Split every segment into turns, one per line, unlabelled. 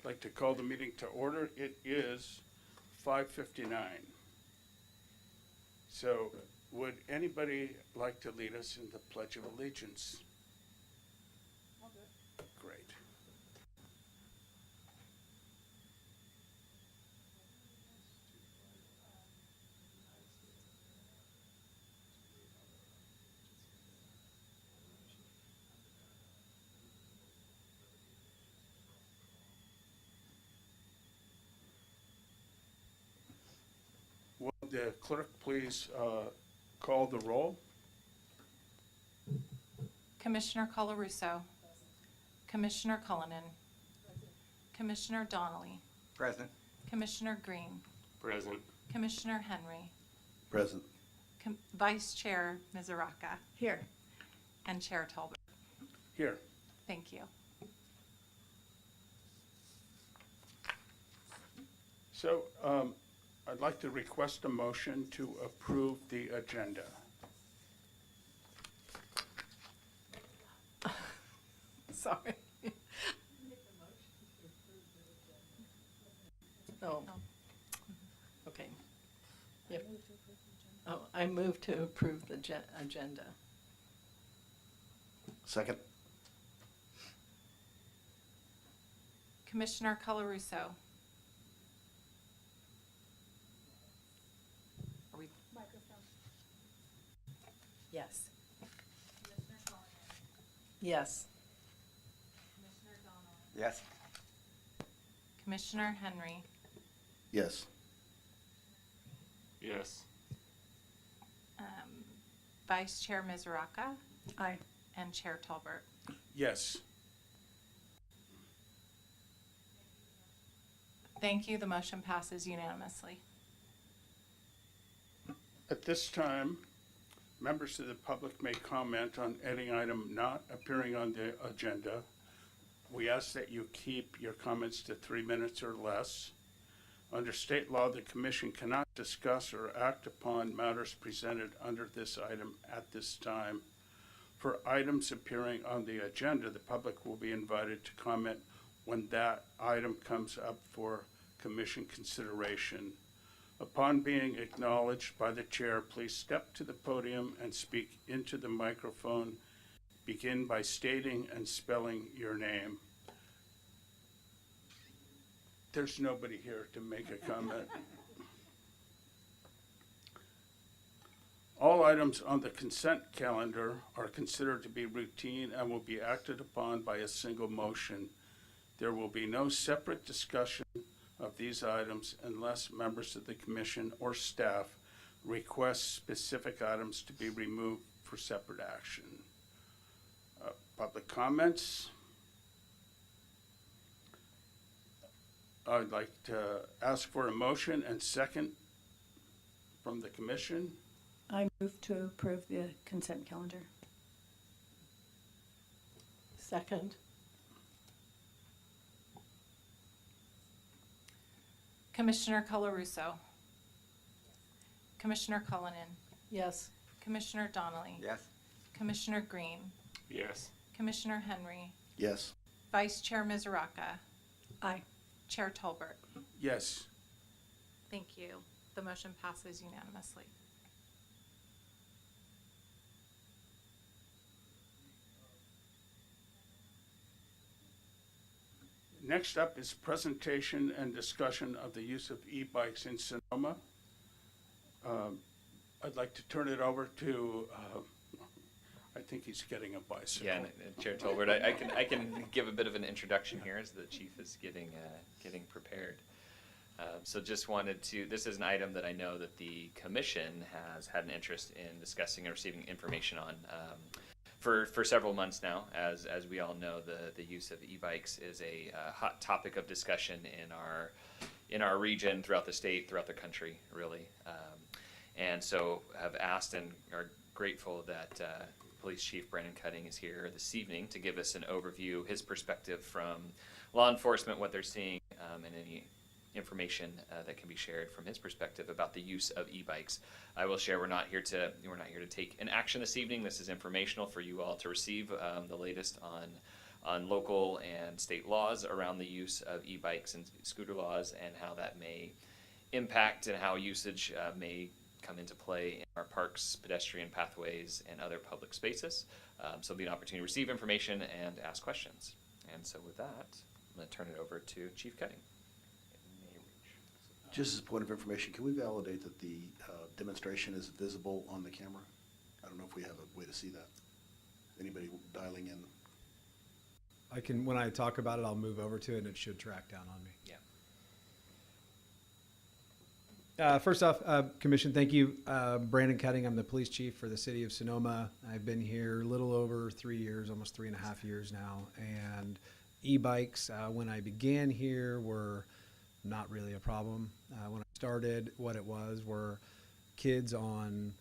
like to call the meeting to order. It is 5:59. So would anybody like to lead us in the Pledge of Allegiance?
I'll do it.
Great. Will the clerk please call the roll?
Commissioner Colarusso. Commissioner Cullinan. Commissioner Donnelly.
Present.
Commissioner Green.
Present.
Commissioner Henry.
Present.
Vice Chair Mizuraka.
Here.
And Chair Tolbert.
Here.
Thank you.
So I'd like to request a motion to approve the agenda.
Sorry. Oh, okay. Yep. Oh, I move to approve the agenda.
Second.
Commissioner Colarusso. Are we?
Yes.
Commissioner Cullinan.
Yes.
Commissioner Donnelly.
Yes.
Commissioner Henry.
Yes.
Yes.
Vice Chair Mizuraka.
Aye.
And Chair Tolbert.
Yes.
Thank you. The motion passes unanimously.
At this time, members of the public may comment on any item not appearing on the agenda. We ask that you keep your comments to 3 minutes or less. Under state law, the commission cannot discuss or act upon matters presented under this item at this time. For items appearing on the agenda, the public will be invited to comment when that item comes up for commission consideration. Upon being acknowledged by the chair, please step to the podium and speak into the microphone. Begin by stating and spelling your name. There's nobody here to make a comment. All items on the consent calendar are considered to be routine and will be acted upon by a single motion. There will be no separate discussion of these items unless members of the commission or staff request specific items to be removed for separate action. Public comments. I'd like to ask for a motion and second from the commission.
I move to approve the consent calendar.
Second.
Commissioner Colarusso. Commissioner Cullinan.
Yes.
Commissioner Donnelly.
Yes.
Commissioner Green.
Yes.
Commissioner Henry.
Yes.
Vice Chair Mizuraka.
Aye.
Chair Tolbert.
Yes.
Thank you. The motion passes unanimously.
Next up is presentation and discussion of the use of e-bikes in Sonoma. I'd like to turn it over to, I think he's getting a bicycle.
Yeah, and Chair Tolbert, I can give a bit of an introduction here as the chief is getting prepared. So just wanted to, this is an item that I know that the commission has had an interest in discussing and receiving information on for several months now. As we all know, the use of e-bikes is a hot topic of discussion in our region, throughout the state, throughout the country, really. And so have asked and are grateful that Police Chief Brandon Cutting is here this evening to give us an overview, his perspective from law enforcement, what they're seeing, and any information that can be shared from his perspective about the use of e-bikes. I will share we're not here to take an action this evening. This is informational for you all to receive the latest on local and state laws around the use of e-bikes and scooter laws and how that may impact and how usage may come into play in our parks, pedestrian pathways, and other public spaces. So it'll be an opportunity to receive information and ask questions. And so with that, I'm going to turn it over to Chief Cutting.
Just as a point of information, can we validate that the demonstration is visible on the camera? I don't know if we have a way to see that. Anybody dialing in?
I can, when I talk about it, I'll move over to it and it should track down on me.
Yeah.
First off, Commission, thank you. Brandon Cutting, I'm the police chief for the city of Sonoma. I've been here a little over 3 years, almost 3.5 years now. And e-bikes, when I began here, were not really a problem. When I started, what it was were kids on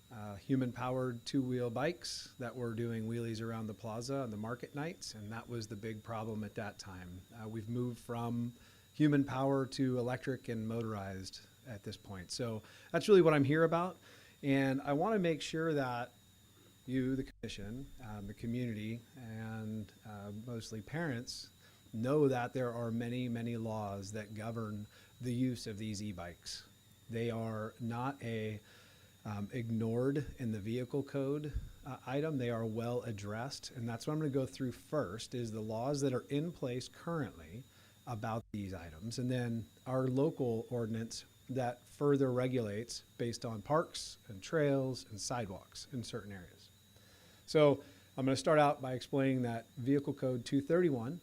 human-powered two-wheel bikes that were doing wheelies around the plaza on the market nights, and that was the big problem at that time. We've moved from human power to electric and motorized at this point. So that's really what I'm here about. And I want to make sure that you, the commission, the community, and mostly parents know that there are many, many laws that govern the use of these e-bikes. They are not ignored in the vehicle code item. They are well addressed. And that's what I'm going to go through first is the laws that are in place currently about these items. And then our local ordinance that further regulates based on parks and trails and sidewalks in certain areas. So I'm going to start out by explaining that Vehicle Code 231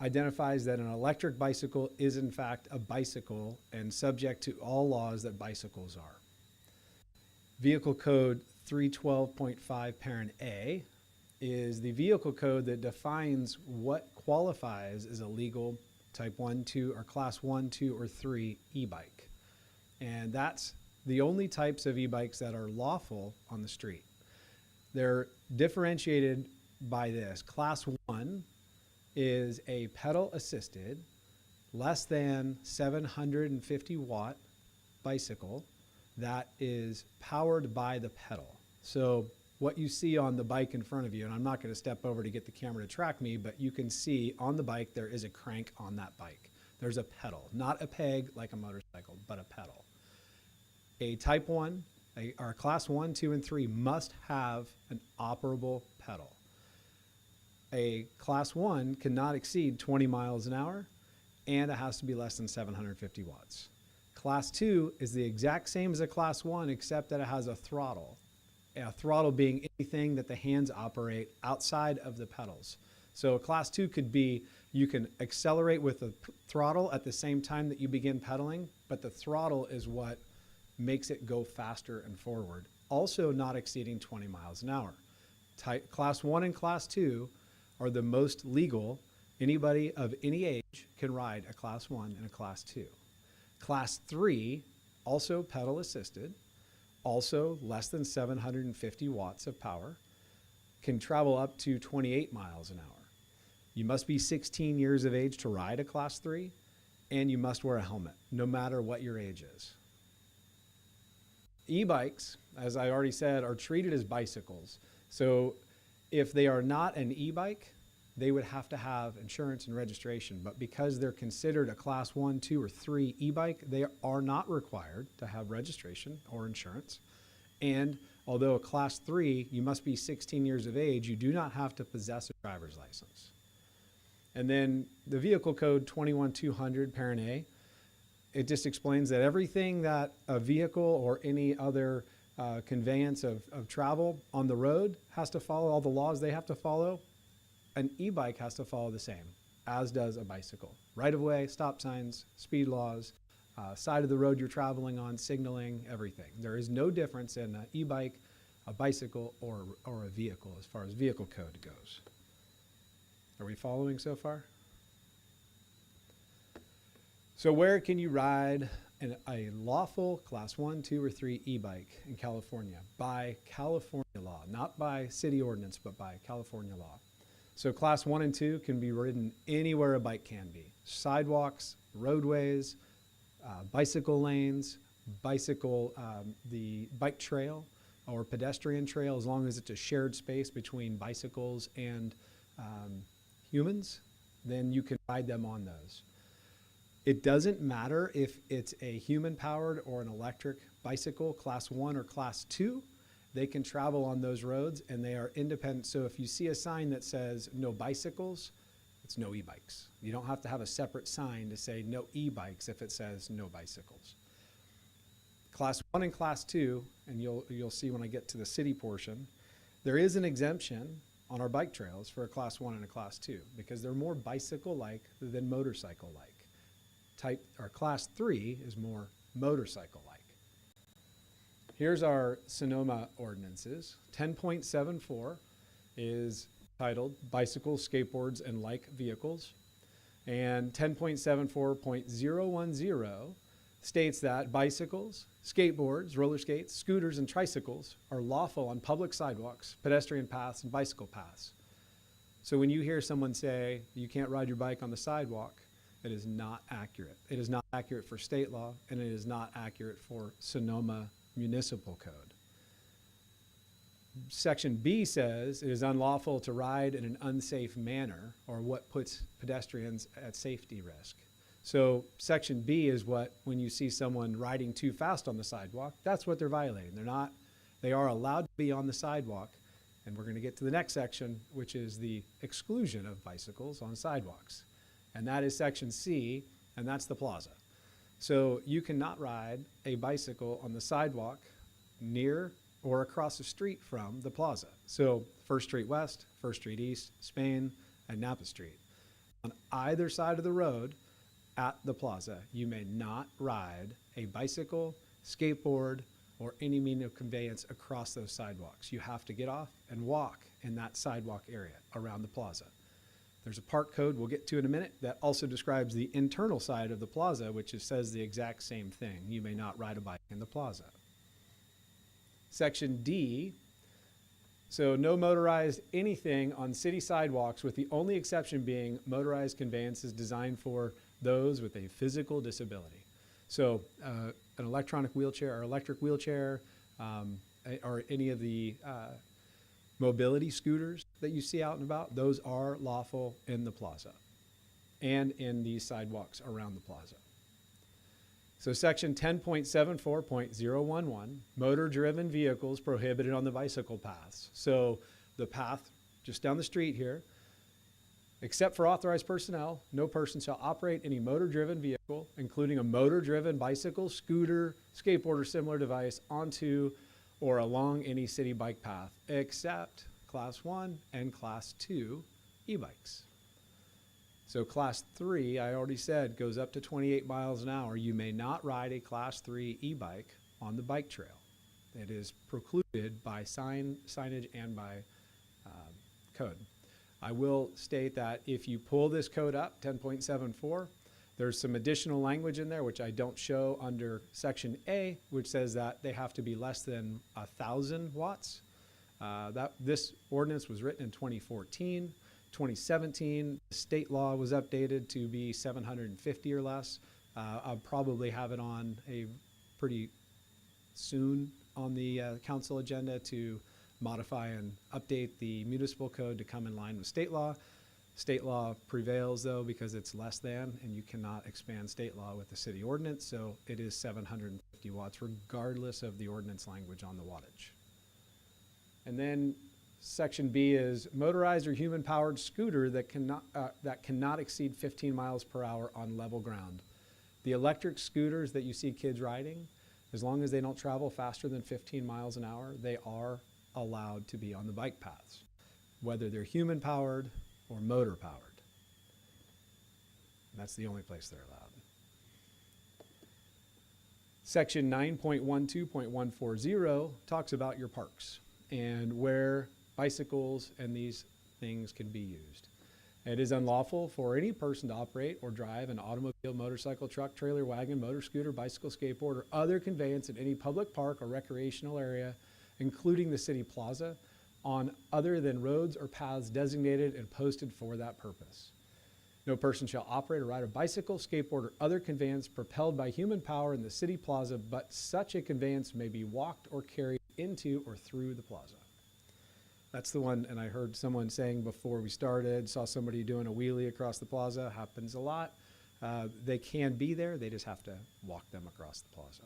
identifies that an electric bicycle is in fact a bicycle and subject to all laws that bicycles are. Vehicle Code 312.5 parent A is the vehicle code that defines what qualifies as a legal type 1, 2, or class 1, 2, or 3 e-bike. And that's the only types of e-bikes that are lawful on the street. They're differentiated by this. Class 1 is a pedal assisted, less than 750 watt bicycle that is powered by the pedal. So what you see on the bike in front of you, and I'm not going to step over to get the camera to track me, but you can see on the bike there is a crank on that bike. There's a pedal, not a peg like a motorcycle, but a pedal. A type 1, or class 1, 2, and 3 must have an operable pedal. A class 1 cannot exceed 20 miles an hour, and it has to be less than 750 watts. Class 2 is the exact same as a class 1, except that it has a throttle. A throttle being anything that the hands operate outside of the pedals. So a class 2 could be, you can accelerate with the throttle at the same time that you begin pedaling, but the throttle is what makes it go faster and forward. Also not exceeding 20 miles an hour. Class 1 and class 2 are the most legal. Anybody of any age can ride a class 1 and a class 2. Class 3, also pedal assisted, also less than 750 watts of power, can travel up to 28 miles an hour. You must be 16 years of age to ride a class 3, and you must wear a helmet, no matter what your age is. E-bikes, as I already said, are treated as bicycles. So if they are not an e-bike, they would have to have insurance and registration. But because they're considered a class 1, 2, or 3 e-bike, they are not required to have registration or insurance. And although a class 3, you must be 16 years of age, you do not have to possess a driver's license. And then the Vehicle Code 21200, parent A, it just explains that everything that a vehicle or any other conveyance of travel on the road has to follow, all the laws they have to follow. An e-bike has to follow the same, as does a bicycle. Right-of-way, stop signs, speed laws, side of the road you're traveling on, signaling, everything. There is no difference in an e-bike, a bicycle, or a vehicle as far as vehicle code goes. Are we following so far? So where can you ride a lawful class 1, 2, or 3 e-bike in California? By California law, not by city ordinance, but by California law. So class 1 and 2 can be ridden anywhere a bike can be. Sidewalks, roadways, bicycle lanes, the bike trail or pedestrian trail, as long as it's a shared space between bicycles and humans, then you can ride them on those. It doesn't matter if it's a human-powered or an electric bicycle, class 1 or class 2. They can travel on those roads and they are independent. So if you see a sign that says no bicycles, it's no e-bikes. You don't have to have a separate sign to say no e-bikes if it says no bicycles. Class 1 and class 2, and you'll see when I get to the city portion, there is an exemption on our bike trails for a class 1 and a class 2 because they're more bicycle-like than motorcycle-like. Class 3 is more motorcycle-like. Here's our Sonoma ordinances. 10.74 is titled Bicycles, Skateboards, and Like Vehicles. And 10.74.010 states that bicycles, skateboards, roller skates, scooters, and tricycles are lawful on public sidewalks, pedestrian paths, and bicycle paths. So when you hear someone say you can't ride your bike on the sidewalk, it is not accurate. It is not accurate for state law, and it is not accurate for Sonoma Municipal Code. Section B says it is unlawful to ride in an unsafe manner or what puts pedestrians at safety risk. So Section B is what, when you see someone riding too fast on the sidewalk, that's what they're violating. They are allowed to be on the sidewalk, and we're going to get to the next section, which is the exclusion of bicycles on sidewalks. And that is Section C, and that's the plaza. So you cannot ride a bicycle on the sidewalk near or across the street from the plaza. So First Street West, First Street East, Spain, and Napa Street. On either side of the road at the plaza, you may not ride a bicycle, skateboard, or any means of conveyance across those sidewalks. You have to get off and walk in that sidewalk area around the plaza. There's a park code we'll get to in a minute that also describes the internal side of the plaza, which says the exact same thing. You may not ride a bike in the plaza. Section D, so no motorized anything on city sidewalks, with the only exception being motorized conveyances designed for those with a physical disability. So an electronic wheelchair or electric wheelchair, or any of the mobility scooters that you see out and about, those are lawful in the plaza and in these sidewalks around the plaza. So section 10.74.011, motor-driven vehicles prohibited on the bicycle paths. So the path just down the street here, except for authorized personnel, no person shall operate any motor-driven vehicle, including a motor-driven bicycle, scooter, skateboard, or similar device onto or along any city bike path, except Class 1 and Class 2 e-bikes. So Class 3, I already said, goes up to 28 miles an hour. You may not ride a Class 3 e-bike on the bike trail. It is precluded by signage and by code. I will state that if you pull this code up, 10.74, there's some additional language in there which I don't show under Section A, which says that they have to be less than 1,000 watts. This ordinance was written in 2014. 2017, state law was updated to be 750 or less. I'll probably have it on a pretty soon on the council agenda to modify and update the municipal code to come in line with state law. State law prevails though because it's less than, and you cannot expand state law with the city ordinance, so it is 750 watts regardless of the ordinance language on the wattage. And then Section B is motorized or human-powered scooter that cannot exceed 15 miles per hour on level ground. The electric scooters that you see kids riding, as long as they don't travel faster than 15 miles an hour, they are allowed to be on the bike paths, whether they're human-powered or motor-powered. That's the only place they're allowed. Section 9.12.140 talks about your parks and where bicycles and these things can be used. It is unlawful for any person to operate or drive an automobile, motorcycle, truck, trailer, wagon, motor scooter, bicycle, skateboard, or other conveyance in any public park or recreational area, including the city plaza, on other than roads or paths designated and posted for that purpose. No person shall operate or ride a bicycle, skateboard, or other conveyance propelled by human power in the city plaza, but such a conveyance may be walked or carried into or through the plaza. That's the one, and I heard someone saying before we started, saw somebody doing a wheelie across the plaza, happens a lot. They can be there, they just have to walk them across the plaza.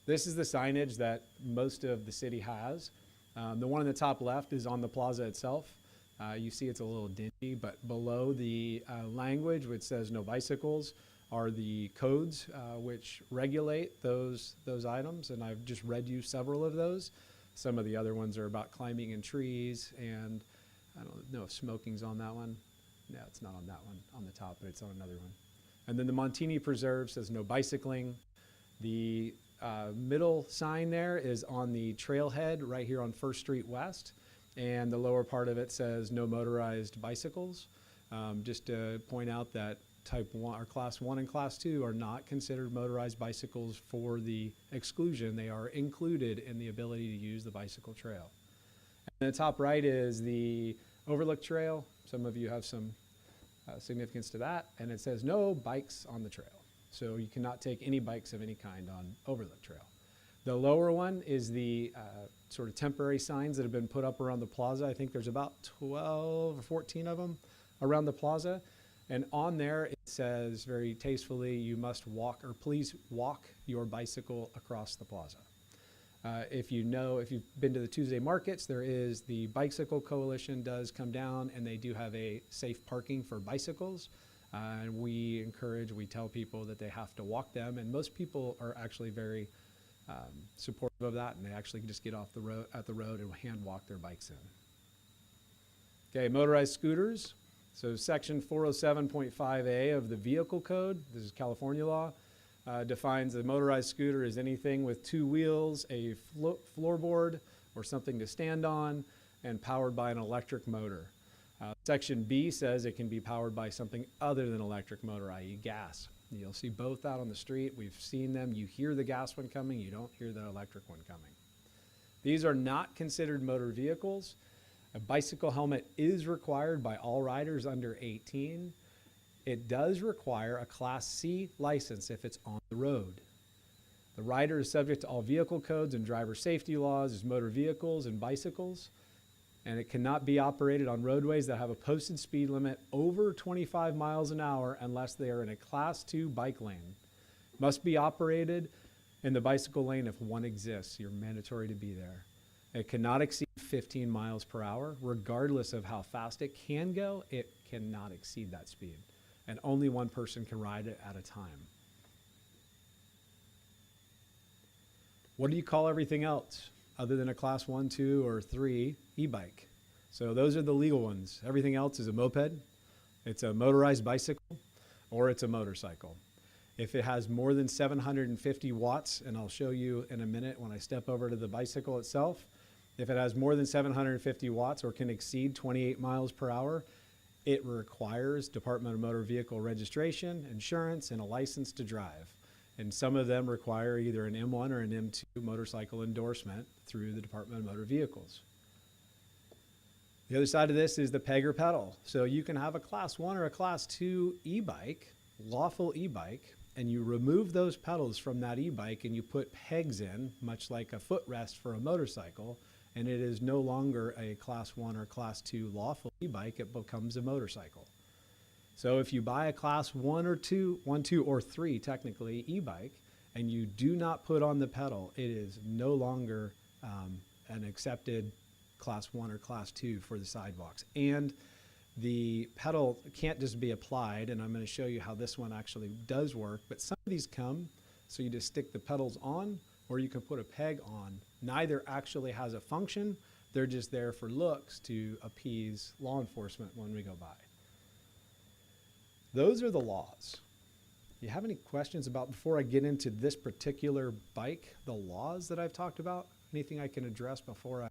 This is the signage that most of the city has. The one in the top left is on the plaza itself. You see it's a little dingy, but below the language which says no bicycles are the codes which regulate those items, and I've just read you several of those. Some of the other ones are about climbing in trees, and I don't know if smoking's on that one. No, it's not on that one on the top, but it's on another one. And then the Montini Preserve says no bicycling. The middle sign there is on the trailhead right here on First Street West, and the lower part of it says no motorized bicycles. Just to point out that Type 1 or Class 1 and Class 2 are not considered motorized bicycles for the exclusion. They are included in the ability to use the bicycle trail. And the top right is the Overlook Trail. Some of you have some significance to that, and it says no bikes on the trail. So you cannot take any bikes of any kind on Overlook Trail. The lower one is the sort of temporary signs that have been put up around the plaza. I think there's about 12 or 14 of them around the plaza. And on there it says very tastefully, you must walk, or please walk your bicycle across the plaza. If you've been to the Tuesday markets, there is the Bicycle Coalition does come down, and they do have a safe parking for bicycles. And we tell people that they have to walk them, and most people are actually very supportive of that, and they actually just get off at the road and hand walk their bikes in. Okay, motorized scooters. So section 407.5A of the Vehicle Code, this is California law, defines a motorized scooter as anything with two wheels, a floorboard, or something to stand on, and powered by an electric motor. Section B says it can be powered by something other than electric motor, i.e. gas. You'll see both out on the street. We've seen them. You hear the gas one coming. You don't hear the electric one coming. These are not considered motor vehicles. A bicycle helmet is required by all riders under 18. It does require a Class C license if it's on the road. The rider is subject to all vehicle codes and driver safety laws as motor vehicles and bicycles, and it cannot be operated on roadways that have a posted speed limit over 25 miles an hour unless they are in a Class 2 bike lane. Must be operated in the bicycle lane if one exists. You're mandatory to be there. It cannot exceed 15 miles per hour. Regardless of how fast it can go, it cannot exceed that speed. And only one person can ride it at a time. What do you call everything else other than a Class 1, 2, or 3 e-bike? So those are the legal ones. Everything else is a moped, it's a motorized bicycle, or it's a motorcycle. If it has more than 750 watts, and I'll show you in a minute when I step over to the bicycle itself, if it has more than 750 watts or can exceed 28 miles per hour, it requires Department of Motor Vehicle registration, insurance, and a license to drive. And some of them require either an M1 or an M2 motorcycle endorsement through the Department of Motor Vehicles. The other side of this is the peg or pedal. So you can have a Class 1 or a Class 2 e-bike, lawful e-bike, and you remove those pedals from that e-bike and you put pegs in, much like a footrest for a motorcycle, and it is no longer a Class 1 or Class 2 lawful e-bike, it becomes a motorcycle. So if you buy a Class 1 or 2, 1, 2, or 3 technically e-bike, and you do not put on the pedal, it is no longer an accepted Class 1 or Class 2 for the sidewalks. And the pedal can't just be applied, and I'm going to show you how this one actually does work, but some of these come, so you just stick the pedals on, or you can put a peg on. Neither actually has a function, they're just there for looks to appease law enforcement when we go by. Those are the laws. Do you have any questions about, before I get into this particular bike, the laws that I've talked about? Anything I can address before I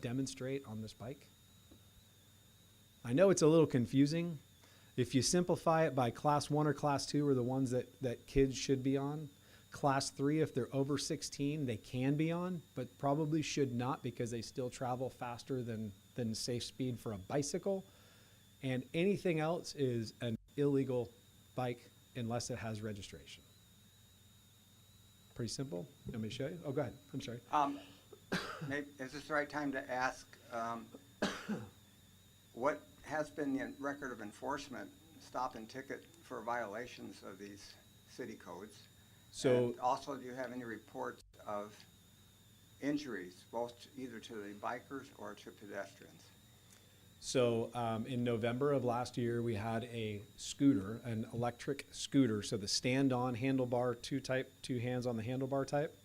demonstrate on this bike? I know it's a little confusing. If you simplify it by Class 1 or Class 2 are the ones that kids should be on. Class 3, if they're over 16, they can be on, but probably should not because they still travel faster than safe speed for a bicycle. And anything else is an illegal bike unless it has registration. Pretty simple. Let me show you. Oh, go ahead. I'm sorry.
maybe, is this the right time to ask, what has been the record of enforcement, stop and ticket for violations of these city codes?
So,
And also, do you have any reports of injuries, both either to the bikers or to pedestrians?
in November of last year, we had a scooter, an electric scooter. So the stand-on handlebar, two hands on the handlebar type.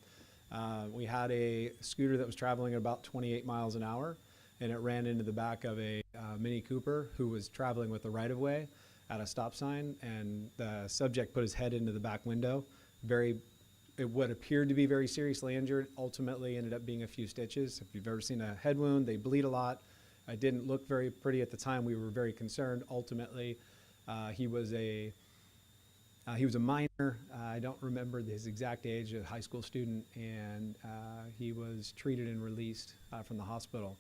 We had a scooter that was traveling at about 28 miles an hour, and it ran into the back of a Mini Cooper who was traveling with the right-of-way at a stop sign, and the subject put his head into the back window. What appeared to be very seriously injured ultimately ended up being a few stitches. If you've ever seen a head wound, they bleed a lot. It didn't look very pretty at the time. We were very concerned. Ultimately, he was a minor. I don't remember his exact age, a high school student, and he was treated and released from the hospital.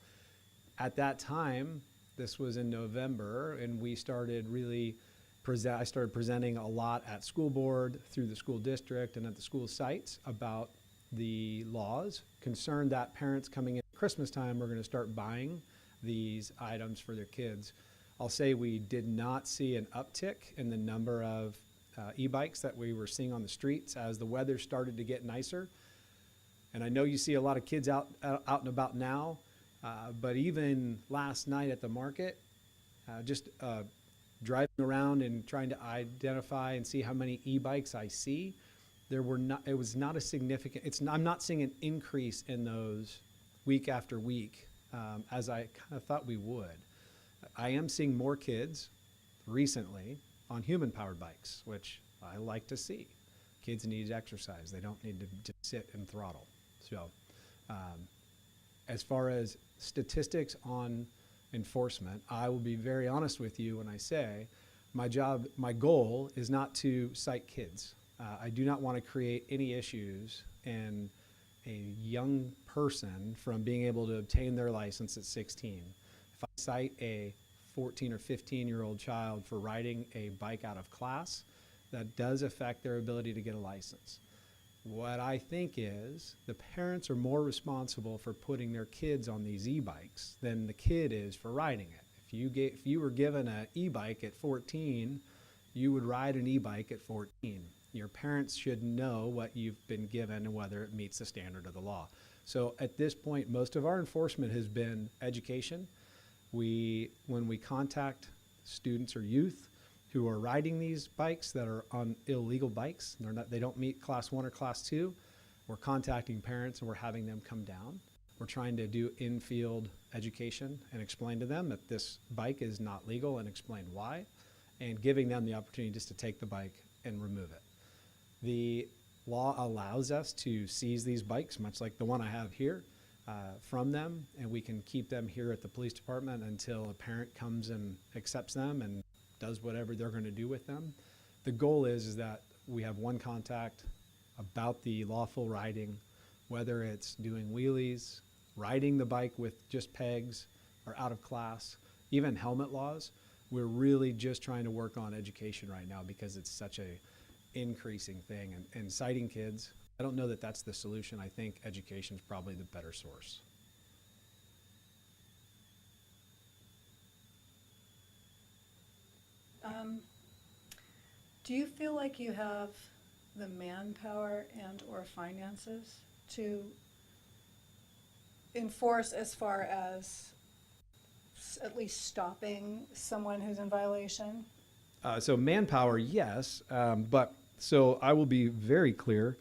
At that time, this was in November, and we started really I started presenting a lot at school board, through the school district, and at the school sites about the laws, concerned that parents coming in at Christmas time were going to start buying these items for their kids. I'll say we did not see an uptick in the number of e-bikes that we were seeing on the streets as the weather started to get nicer. And I know you see a lot of kids out and about now, but even last night at the market, just driving around and trying to identify and see how many e-bikes I see, it was not a significant, I'm not seeing an increase in those week after week, as I kind of thought we would. I am seeing more kids recently on human-powered bikes, which I like to see. Kids need exercise. They don't need to just sit and throttle. So as far as statistics on enforcement, I will be very honest with you when I say my goal is not to cite kids. I do not want to create any issues in a young person from being able to obtain their license at 16. If I cite a 14 or 15-year-old child for riding a bike out of class, that does affect their ability to get a license. What I think is the parents are more responsible for putting their kids on these e-bikes than the kid is for riding it. If you were given an e-bike at 14, you would ride an e-bike at 14. Your parents should know what you've been given and whether it meets the standard of the law. So at this point, most of our enforcement has been education. When we contact students or youth who are riding these bikes that are on illegal bikes, they don't meet class 1 or class 2, we're contacting parents and we're having them come down. We're trying to do in-field education and explain to them that this bike is not legal and explain why, and giving them the opportunity just to take the bike and remove it. The law allows us to seize these bikes, much like the one I have here, from them, and we can keep them here at the police department until a parent comes and accepts them and does whatever they're going to do with them. The goal is that we have one contact about the lawful riding, whether it's doing wheelies, riding the bike with just pegs, or out of class, even helmet laws. We're really just trying to work on education right now because it's such a increasing thing. And citing kids, I don't know that that's the solution. I think education is probably the better source.
Do you feel like you have the manpower and or finances to enforce as far as at least stopping someone who's in violation?
So manpower, yes, but so I will be very clear.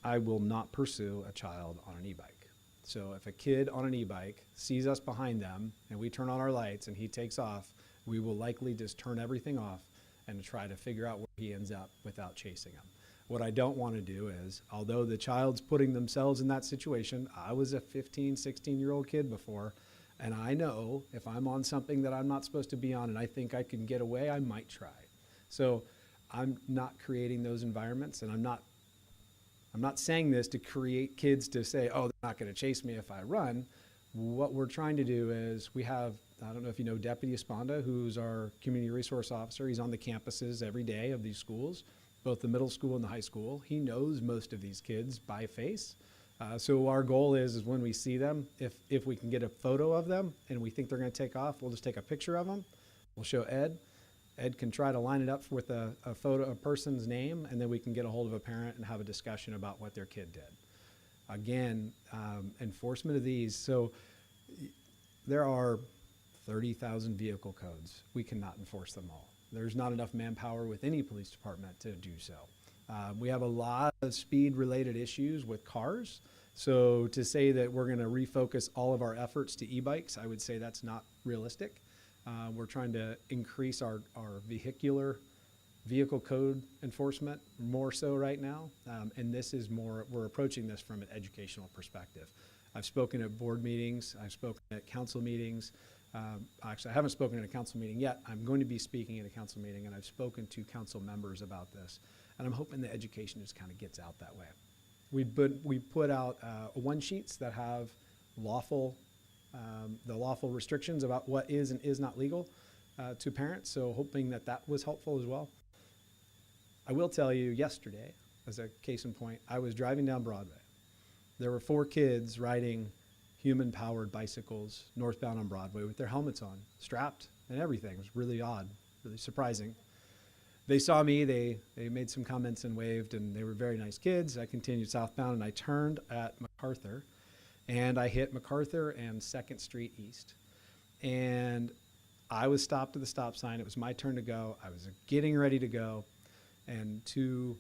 I will not pursue a child on an e-bike. So if a kid on an e-bike sees us behind them and we turn on our lights and he takes off, we will likely just turn everything off and try to figure out where he ends up without chasing him. What I don't want to do is, although the child's putting themselves in that situation, I was a 15, 16-year-old kid before, and I know if I'm on something that I'm not supposed to be on and I think I can get away, I might try. So I'm not creating those environments, and I'm not saying this to create kids to say, oh, they're not going to chase me if I run. What we're trying to do is we have, I don't know if you know Deputy Esponda, who's our community resource officer. He's on the campuses every day of these schools, both the middle school and the high school. He knows most of these kids by face. So our goal is when we see them, if we can get a photo of them and we think they're going to take off, we'll just take a picture of them. We'll show Ed. Ed can try to line it up with a photo, a person's name, and then we can get a hold of a parent and have a discussion about what their kid did. Again, enforcement of these. So there are 30,000 vehicle codes. We cannot enforce them all. There's not enough manpower with any police department to do so. We have a lot of speed-related issues with cars. So to say that we're going to refocus all of our efforts to e-bikes, I would say that's not realistic. We're trying to increase our vehicle code enforcement more so right now. And this is more, we're approaching this from an educational perspective. I've spoken at board meetings, I've spoken at council meetings. Actually, I haven't spoken at a council meeting yet. I'm going to be speaking at a council meeting, and I've spoken to council members about this. And I'm hoping the education just kind of gets out that way. We put out one sheets that have the lawful restrictions about what is and is not legal to parents. So hoping that that was helpful as well. I will tell you, yesterday, as a case in point, I was driving down Broadway. There were 4 kids riding human-powered bicycles northbound on Broadway with their helmets on, strapped and everything. It was really odd, really surprising. They saw me, they made some comments and waved, and they were very nice kids. I continued southbound, and I turned at MacArthur, and I hit MacArthur and 2nd Street East. And I was stopped at the stop sign. It was my turn to go. I was getting ready to go, and 2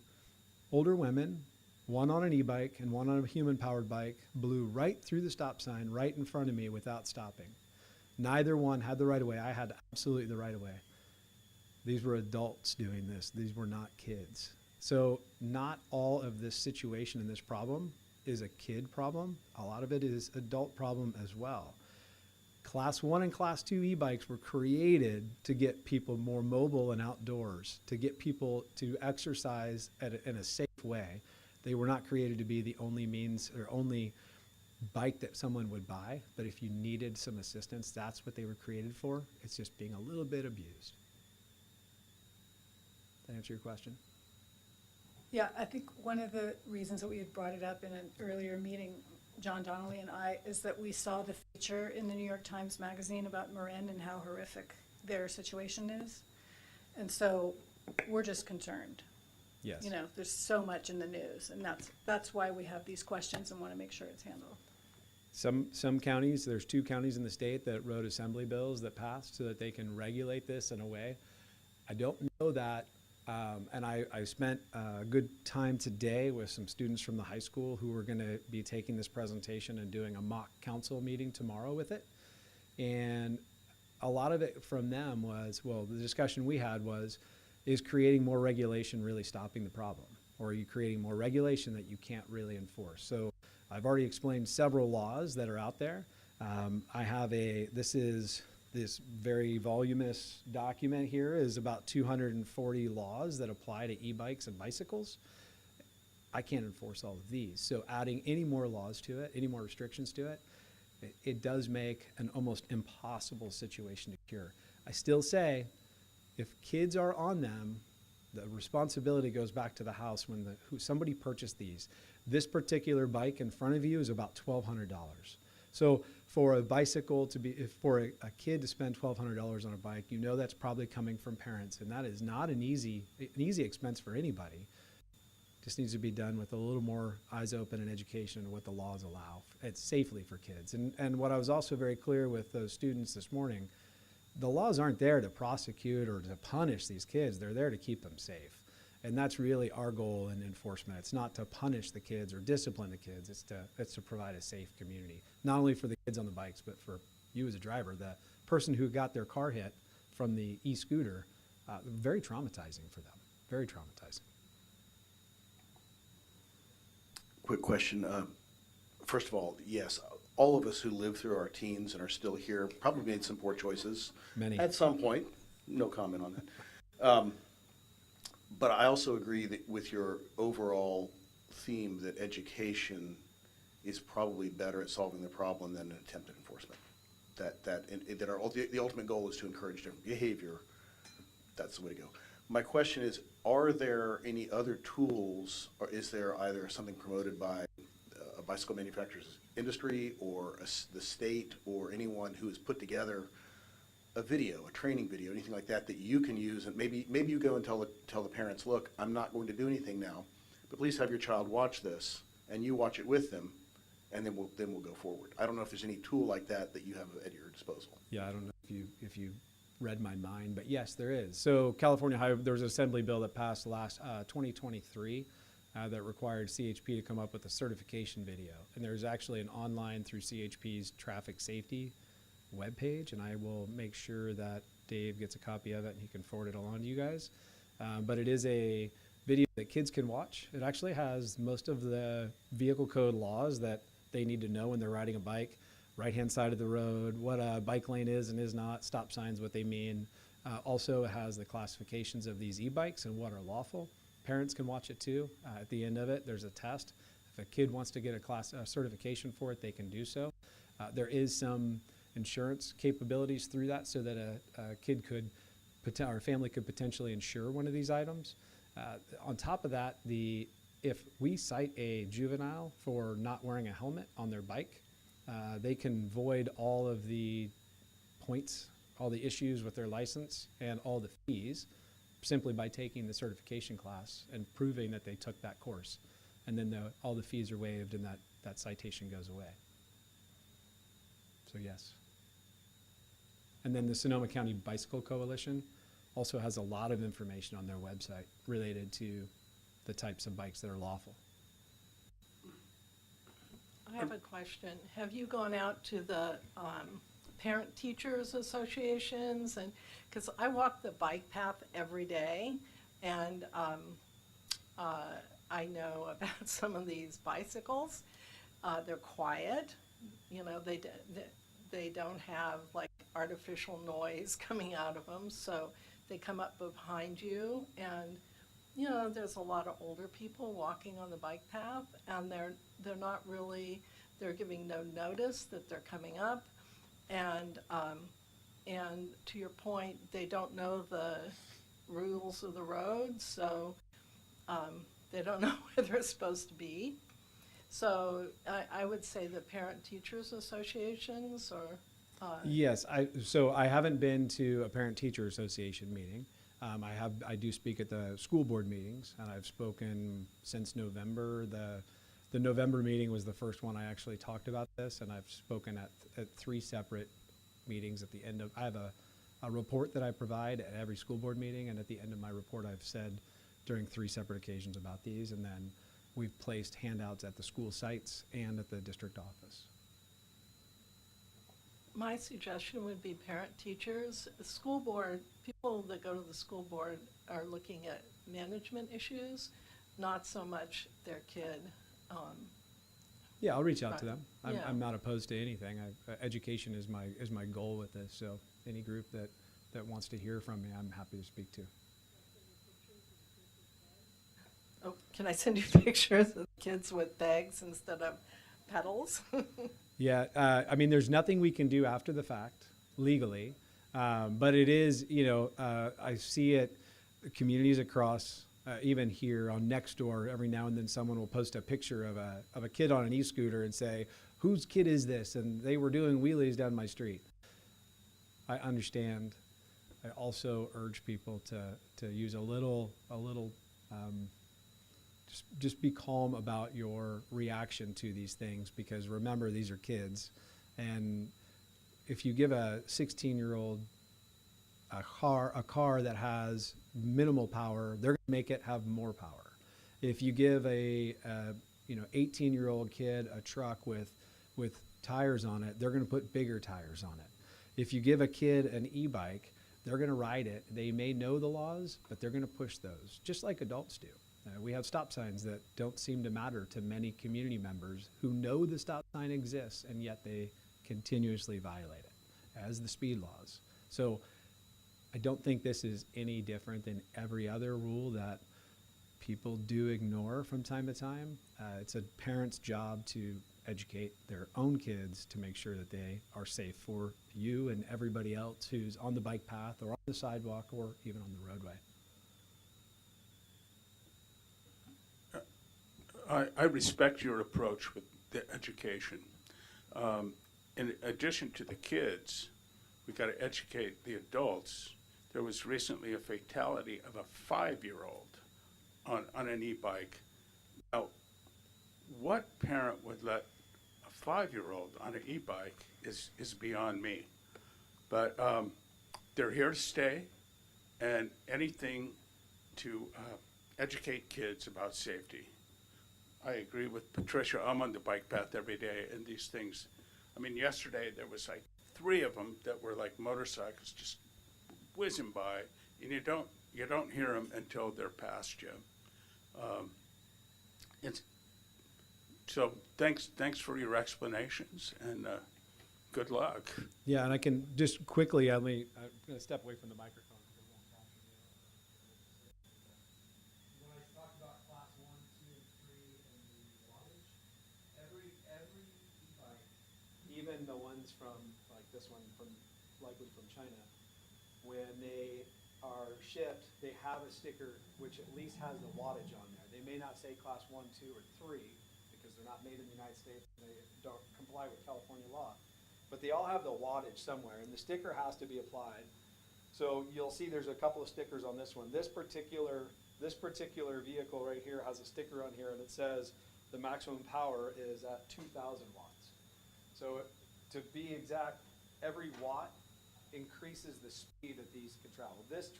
older women, one on an e-bike and one on a human-powered bike, blew right through the stop sign right in front of me without stopping. Neither one had the right of way. I had absolutely the right of way. These were adults doing this. These were not kids. So not all of this situation and this problem is a kid problem. A lot of it is adult problem as well. Class 1 and Class 2 e-bikes were created to get people more mobile and outdoors, to get people to exercise in a safe way. They were not created to be the only means or only bike that someone would buy, but if you needed some assistance, that's what they were created for. It's just being a little bit abused. That answer your question?
Yeah, I think one of the reasons that we had brought it up in an earlier meeting, John Donnelly and I, is that we saw the feature in the New York Times Magazine about Marin and how horrific their situation is. And so we're just concerned.
Yes.
You know, there's so much in the news, and that's why we have these questions and want to make sure it's handled.
Some counties, there's 2 counties in the state that wrote assembly bills that passed so that they can regulate this in a way. I don't know that, and I spent a good time today with some students from the high school who are going to be taking this presentation and doing a mock council meeting tomorrow with it. And a lot of it from them was, well, the discussion we had was, is creating more regulation really stopping the problem? Or are you creating more regulation that you can't really enforce? So I've already explained several laws that are out there. I have this very voluminous document here is about 240 laws that apply to e-bikes and bicycles. I can't enforce all of these. So adding any more laws to it, any more restrictions to it, it does make an almost impossible situation to cure. I still say, if kids are on them, the responsibility goes back to the house when somebody purchased these. This particular bike in front of you is about $1,200. So for a bicycle for a kid to spend $1,200 on a bike, you know that's probably coming from parents, and that is not an easy expense for anybody. Just needs to be done with a little more eyes open and education on what the laws allow. It's safely for kids. And what I was also very clear with those students this morning, the laws aren't there to prosecute or to punish these kids. They're there to keep them safe. And that's really our goal in enforcement. It's not to punish the kids or discipline the kids. It's to provide a safe community, not only for the kids on the bikes, but for you as a driver. The person who got their car hit from the e-scooter, very traumatizing for them, very traumatizing.
Quick question. First of all, yes, all of us who lived through our teens and are still here probably made some poor choices.
Many.
At some point. No comment on that. But I also agree that with your overall theme that education is probably better at solving the problem than attempted enforcement. The ultimate goal is to encourage different behavior. That's the way to go. My question is, are there any other tools, or is there either something promoted by a bicycle manufacturer's industry or the state or anyone who has put together a video, a training video, anything like that, that you can use, and maybe you go and tell the parents, look, I'm not going to do anything now, but please have your child watch this, and you watch it with them, and then we'll go forward. I don't know if there's any tool like that that you have at your disposal.
Yeah, I don't know if you read my mind, but yes, there is. So California Highway, there was an assembly bill that passed last 2023 that required CHP to come up with a certification video, and there's actually an online through CHP's traffic safety webpage, and I will make sure that Dave gets a copy of it and he can forward it along to you guys. But it is a video that kids can watch. It actually has most of the vehicle code laws that they need to know when they're riding a bike. Right-hand side of the road, what a bike lane is and is not, stop signs, what they mean. Also, it has the classifications of these e-bikes and what are lawful. Parents can watch it too. At the end of it, there's a test. If a kid wants to get a certification for it, they can do so. There is some insurance capabilities through that so that a kid could, or a family could potentially insure one of these items. On top of that, if we cite a juvenile for not wearing a helmet on their bike, they can void all of the points, all the issues with their license, and all the fees simply by taking the certification class and proving that they took that course. And then all the fees are waived and that citation goes away. So yes. And then the Sonoma County Bicycle Coalition also has a lot of information on their website related to the types of bikes that are lawful.
I have a question. Have you gone out to the parent-teachers associations? And because I walk the bike path every day, and I know about some of these bicycles. They're quiet. You know, they don't have like artificial noise coming out of them, so they come up behind you, and you know, there's a lot of older people walking on the bike path, and they're not really, they're giving no notice that they're coming up, and to your point, they don't know the rules of the road, so they don't know where they're supposed to be. So I would say the parent-teachers associations, or
Yes, so I haven't been to a parent-teacher association meeting. I do speak at the school board meetings, and I've spoken since November. The November meeting was the first one I actually talked about this, and I've spoken at 3 separate meetings. At the end of, I have a report that I provide at every school board meeting, and at the end of my report, I've said during 3 separate occasions about these, and then we've placed handouts at the school sites and at the district office.
my suggestion would be parent-teachers. The school board, people that go to the school board are looking at management issues, not so much their kid.
Yeah, I'll reach out to
Right.
them.
Yeah.
I'm not opposed to anything. Education is my goal with this. So any group that wants to hear from me, I'm happy to speak to.
Oh, can I send you pictures of kids with bags instead of pedals?
Yeah, I mean, there's nothing we can do after the fact legally, but it is, I see it, communities across, even here on Nextdoor, every now and then someone will post a picture of a kid on an e-scooter and say, whose kid is this? And they were doing wheelies down my street. I understand. I also urge people to use a little, just be calm about your reaction to these things, because remember, these are kids. And if you give a 16-year-old a car that has minimal power, they're going to make it have more power. If you give a 18-year-old kid a truck with tires on it, they're going to put bigger tires on it. If you give a kid an e-bike, they're going to ride it. They may know the laws, but they're going to push those, just like adults do. We have stop signs that don't seem to matter to many community members who know the stop sign exists, and yet they continuously violate it, as the speed laws. So I don't think this is any different than every other rule that people do ignore from time to time. It's a parent's job to educate their own kids to make sure that they are safe for you and everybody else who's on the bike path or on the sidewalk or even on the roadway.
I respect your approach with the education. In addition to the kids, we got to educate the adults. There was recently a fatality of a 5-year-old on an e-bike. Now, what parent would let a 5-year-old on an e-bike is beyond me. But they're here to stay, and anything to educate kids about safety. I agree with Patricia. I'm on the bike path every day, and these things, I mean, yesterday there was like 3 of them that were like motorcycles just whizzing by, and you don't hear them until they're past you. So thanks for your explanations, and good luck.
Yeah, and I can just quickly, I'm going to step away from the microphone. When I talk about class 1, 2, and 3 and the wattage, every e-bike, even the ones from, like this one, likely from China, when they are shipped, they have a sticker which at least has the wattage on there. They may not say class 1, 2, or 3 because they're not made in the United States and they don't comply with California law. But they all have the wattage somewhere, and the sticker has to be applied. So you'll see there's a couple of stickers on this one. This particular vehicle right here has a sticker on here, and it says the maximum power is at 2,000 watts. So to be exact, every watt increases the speed that these can travel. This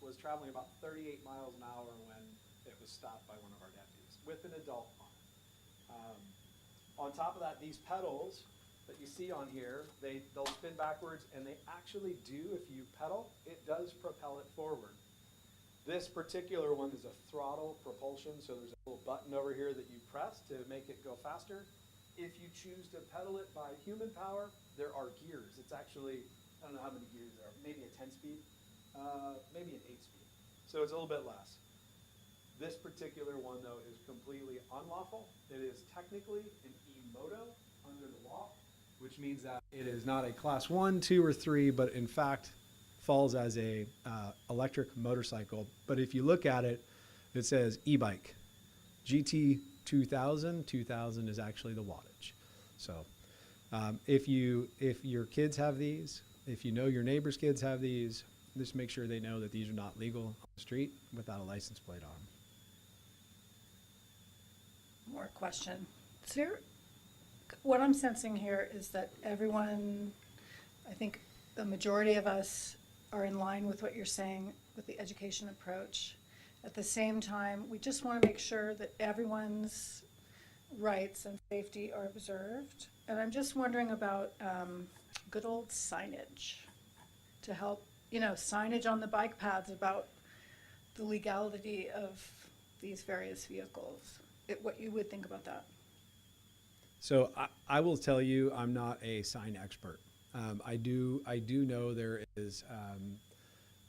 was traveling about 38 miles an hour when it was stopped by one of our deputies with an adult on it. On top of that, these pedals that you see on here, they'll spin backwards, and they actually do, if you pedal, it does propel it forward. This particular one is a throttle propulsion, so there's a little button over here that you press to make it go faster. If you choose to pedal it by human power, there are gears. It's actually, I don't know how many gears there are, maybe a 10-speed, maybe an 8-speed. So it's a little bit less. This particular one, though, is completely unlawful. It is technically an e-moto under the law, which means that it is not a class 1, 2, or 3, but in fact falls as a electric motorcycle. But if you look at it, it says e-bike. GT 2000 is actually the wattage. So if your kids have these, if you know your neighbor's kids have these, just make sure they know that these are not legal on the street without a license plate on them.
More question. What I'm sensing here is that everyone, I think the majority of us are in line with what you're saying with the education approach. At the same time, we just want to make sure that everyone's rights and safety are observed. And I'm just wondering about good old signage to help, signage on the bike paths about the legality of these various vehicles. What you would think about that?
So I will tell you, I'm not a sign expert. I do know there is,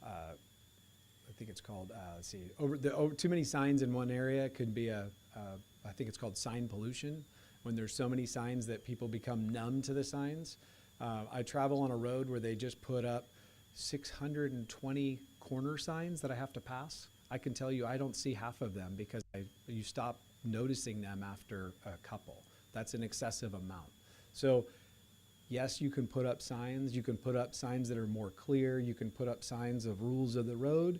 I think it's called, let's see, too many signs in one area could be I think it's called sign pollution, when there's so many signs that people become numb to the signs. I travel on a road where they just put up 620 corner signs that I have to pass. I can tell you I don't see half of them because you stop noticing them after a couple. That's an excessive amount. So yes, you can put up signs. You can put up signs that are more clear. You can put up signs of rules of the road.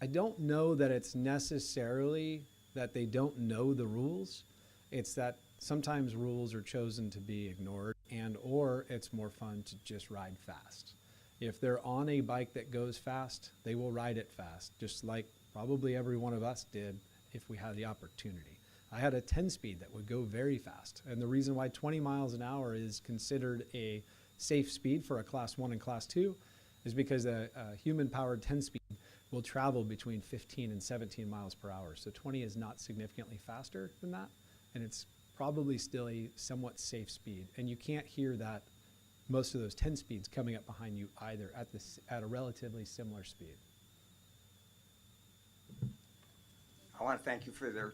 I don't know that it's necessarily that they don't know the rules. It's that sometimes rules are chosen to be ignored, or it's more fun to just ride fast. If they're on a bike that goes fast, they will ride it fast, just like probably every one of us did if we had the opportunity. I had a 10-speed that would go very fast, and the reason why 20 miles an hour is considered a safe speed for a Class 1 and Class 2 is because a human-powered 10-speed will travel between 15 and 17 miles per hour. So 20 is not significantly faster than that, and it's probably still a somewhat safe speed. And you can't hear that most of those 10 speeds coming up behind you either at a relatively similar speed.
I want to thank you for their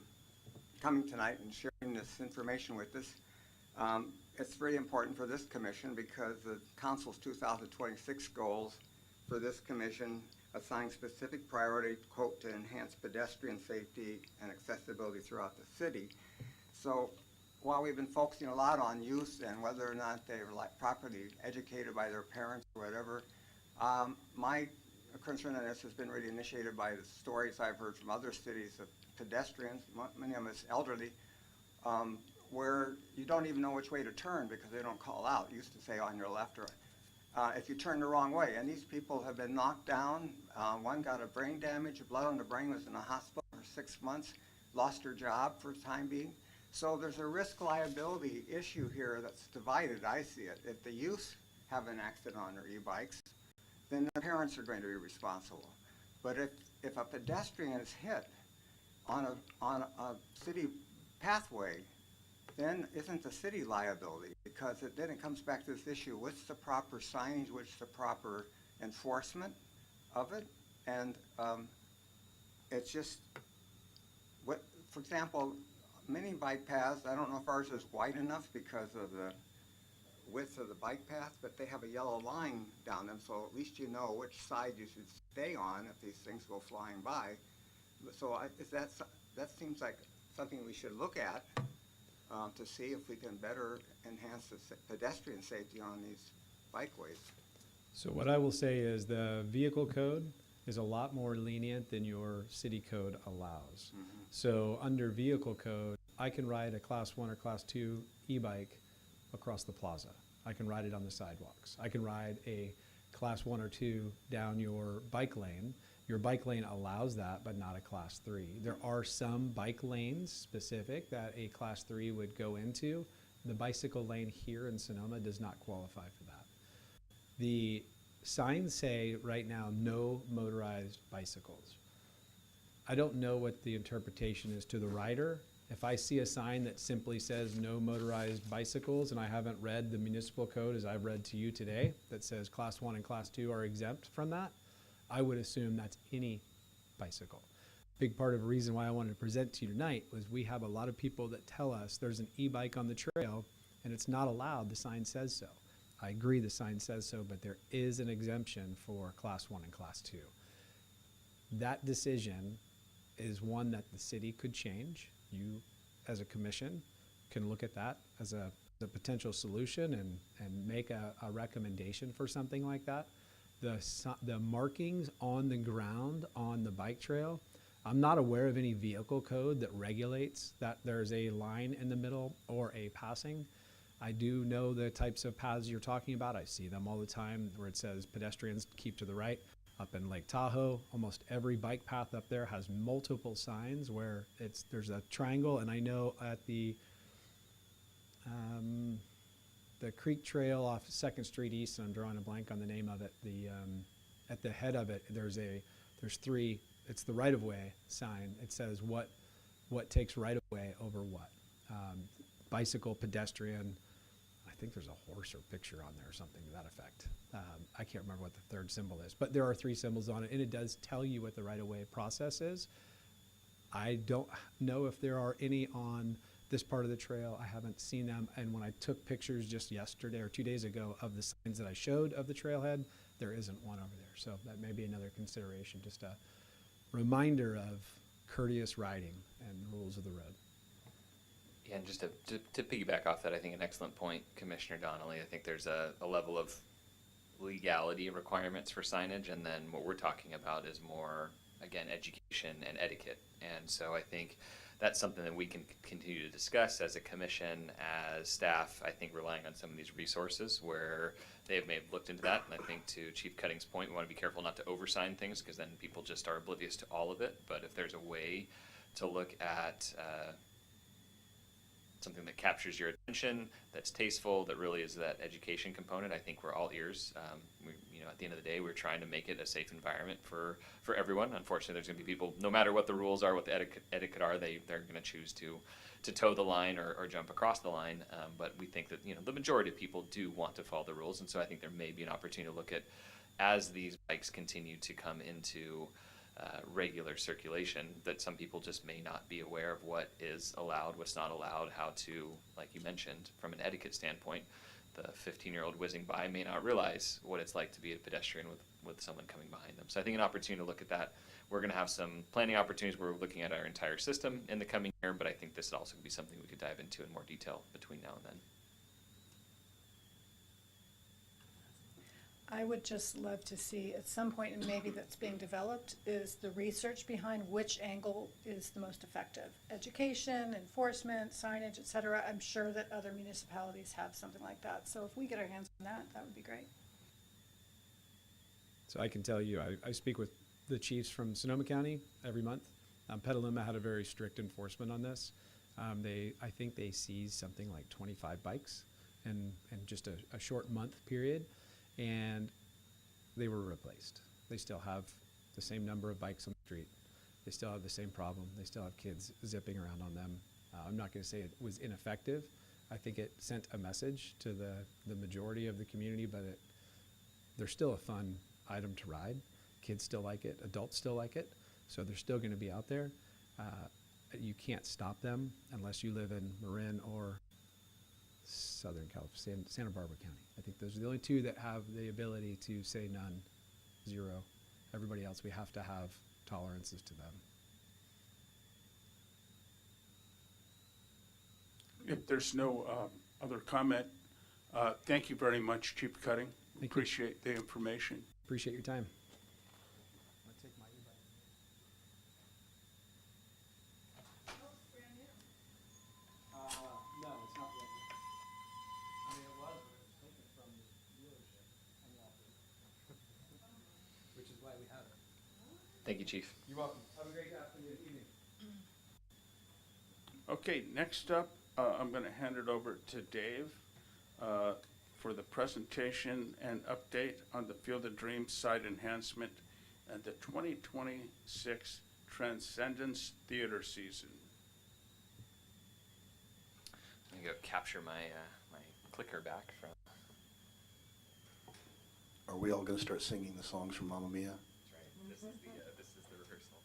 coming tonight and sharing this information with us. It's very important for this commission because the council's 2026 goals for this commission assign specific priority, quote, to enhance pedestrian safety and accessibility throughout the city. So while we've been focusing a lot on youth and whether or not they're like properly educated by their parents or whatever, my concern on this has been really initiated by the stories I've heard from other cities of pedestrians, many of them is elderly, where you don't even know which way to turn because they don't call out. It used to say on your left or if you turn the wrong way. And these people have been knocked down. One got a brain damage, blood on the brain, was in the hospital for 6 months, lost her job for the time being. So there's a risk liability issue here that's divided, I see it. If the youth have an accident on their e-bikes, then the parents are going to be responsible. But if a pedestrian is hit on a city pathway, then isn't the city liability? Because then it comes back to this issue, what's the proper signage, what's the proper enforcement of it? And it's just, for example, many bike paths, I don't know if ours is wide enough because of the width of the bike path, but they have a yellow line down them, so at least you know which side you should stay on if these things go flying by. So that seems like something we should look at to see if we can better enhance the pedestrian safety on these bikeways.
So what I will say is the vehicle code is a lot more lenient than your city code allows. So under vehicle code, I can ride a class 1 or class 2 e-bike across the plaza. I can ride it on the sidewalks. I can ride a class 1 or 2 down your bike lane. Your bike lane allows that, but not a class 3. There are some bike lanes specific that a class 3 would go into. The bicycle lane here in Sonoma does not qualify for that. The signs say right now, no motorized bicycles. I don't know what the interpretation is to the rider. If I see a sign that simply says no motorized bicycles and I haven't read the municipal code as I've read to you today that says class 1 and class 2 are exempt from that, I would assume that's any bicycle. Big part of the reason why I wanted to present to you tonight was we have a lot of people that tell us there's an e-bike on the trail and it's not allowed, the sign says so. I agree the sign says so, but there is an exemption for class 1 and class 2. That decision is one that the city could change. You, as a commission, can look at that as a potential solution and make a recommendation for something like that. The markings on the ground on the bike trail, I'm not aware of any vehicle code that regulates that there's a line in the middle or a passing. I do know the types of paths you're talking about. I see them all the time where it says pedestrians keep to the right. Up in Lake Tahoe, almost every bike path up there has multiple signs where there's a triangle, and I know at the Creek Trail off 2nd Street East, and I'm drawing a blank on the name of it, at the head of it, there's 3, it's the right-of-way sign. It says what takes right-of-way over what. Bicycle, pedestrian, I think there's a horse or picture on there or something to that effect. I can't remember what the 3rd symbol is, but there are 3 symbols on it, and it does tell you what the right-of-way process is. I don't know if there are any on this part of the trail. I haven't seen them, and when I took pictures just yesterday or 2 days ago of the signs that I showed of the trailhead, there isn't one over there. So that may be another consideration, just a reminder of courteous riding and rules of the road.
Yeah, and just to piggyback off that, I think an excellent point, Commissioner Donnelly. I think there's a level of legality requirements for signage, and then what we're talking about is more, again, education and etiquette. And so I think that's something that we can continue to discuss as a commission, as staff, I think relying on some of these resources where they may have looked into that. And I think to Chief Cutting's point, we want to be careful not to oversign things because then people just are oblivious to all of it. But if there's a way to look at something that captures your attention, that's tasteful, that really is that education component, I think we're all ears. At the end of the day, we're trying to make it a safe environment for everyone. Unfortunately, there's going to be people, no matter what the rules are, what the etiquette are, they're going to choose to toe the line or jump across the line. But we think that the majority of people do want to follow the rules, and so I think there may be an opportunity to look at, as these bikes continue to come into regular circulation, that some people just may not be aware of what is allowed, what's not allowed, how to, like you mentioned, from an etiquette standpoint, the 15-year-old whizzing by may not realize what it's like to be a pedestrian with someone coming behind them. So I think an opportunity to look at that. We're going to have some planning opportunities where we're looking at our entire system in the coming year, but I think this would also be something we could dive into in more detail between now and then.
I would just love to see at some point, and maybe that's being developed, is the research behind which angle is the most effective. Education, enforcement, signage, et cetera. I'm sure that other municipalities have something like that. So if we get our hands on that, that would be great.
So I can tell you, I speak with the chiefs from Sonoma County every month. Petaluma had a very strict enforcement on this. I think they seized something like 25 bikes in just a short month period, and they were replaced. They still have the same number of bikes on the street. They still have the same problem. They still have kids zipping around on them. I'm not going to say it was ineffective. I think it sent a message to the majority of the community, but they're still a fun item to ride. Kids still like it. Adults still like it. So they're still going to be out there. You can't stop them unless you live in Marin or Southern California, Santa Barbara County. I think those are the only two that have the ability to say none, zero. Everybody else, we have to have tolerances to them.
If there's no other comment, thank you very much, Chief Cutting.
Thank you.
Appreciate the information.
Appreciate your time. No, it's not brand new. I mean, it was, but it was taken from the dealership unlawfully, which is why we have it.
Thank you, Chief.
You're welcome. Have a great afternoon, evening.
Okay, next up, I'm going to hand it over to Dave for the presentation and update on the Field of Dreams site enhancement and the 2026 Transcendence theater season.
I'm going to go capture my my clicker back from.
Are we all going to start singing the songs from Mamma Mia?
That's right. This is the rehearsal.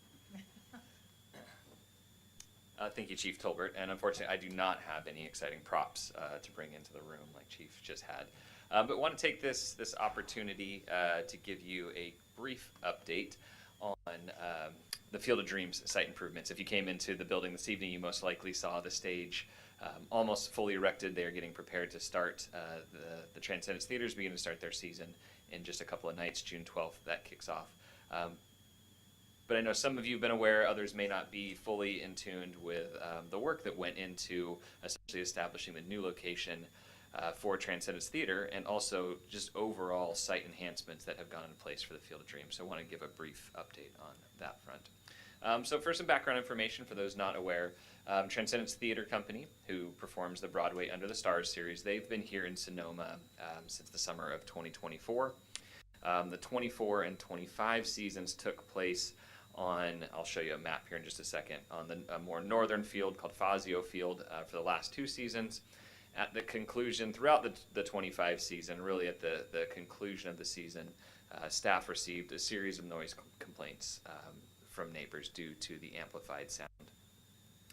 Thank you, Chief Tolbert. And unfortunately, I do not have any exciting props to bring into the room like Chief just had. But want to take this opportunity to give you a brief update on the Field of Dreams site improvements. If you came into the building this evening, you most likely saw the stage almost fully erected. They are getting prepared to start the Transcendence Theaters begin to start their season in just a couple of nights. June 12th, that kicks off. But I know some of you have been aware, others may not be fully in tune with the work that went into essentially establishing the new location for Transcendence Theater, and also just overall site enhancements that have gone in place for the Field of Dreams. So I want to give a brief update on that front. So for some background information for those not aware, Transcendence Theater Company, who performs the Broadway Under the Stars series, they've been here in Sonoma since the summer of 2024. The 24 and 25 seasons took place on, I'll show you a map here in just a second, on the more northern field called Fazio Field for the last two seasons. At the conclusion, throughout the 25 season, really at the conclusion of the season, staff received a series of noise complaints from neighbors due to the amplified sound.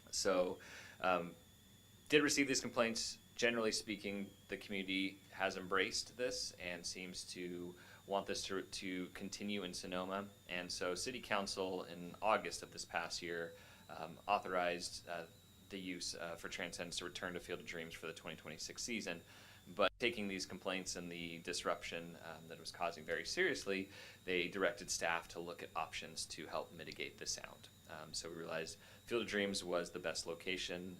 So, did receive these complaints. Generally speaking, the community has embraced this and seems to want this to continue in Sonoma. And so City Council in August of this past year authorized the use for Transcendence to return to Field of Dreams for the 2026 season. But taking these complaints and the disruption that it was causing very seriously, they directed staff to look at options to help mitigate the sound. So we realized Field of Dreams was the best location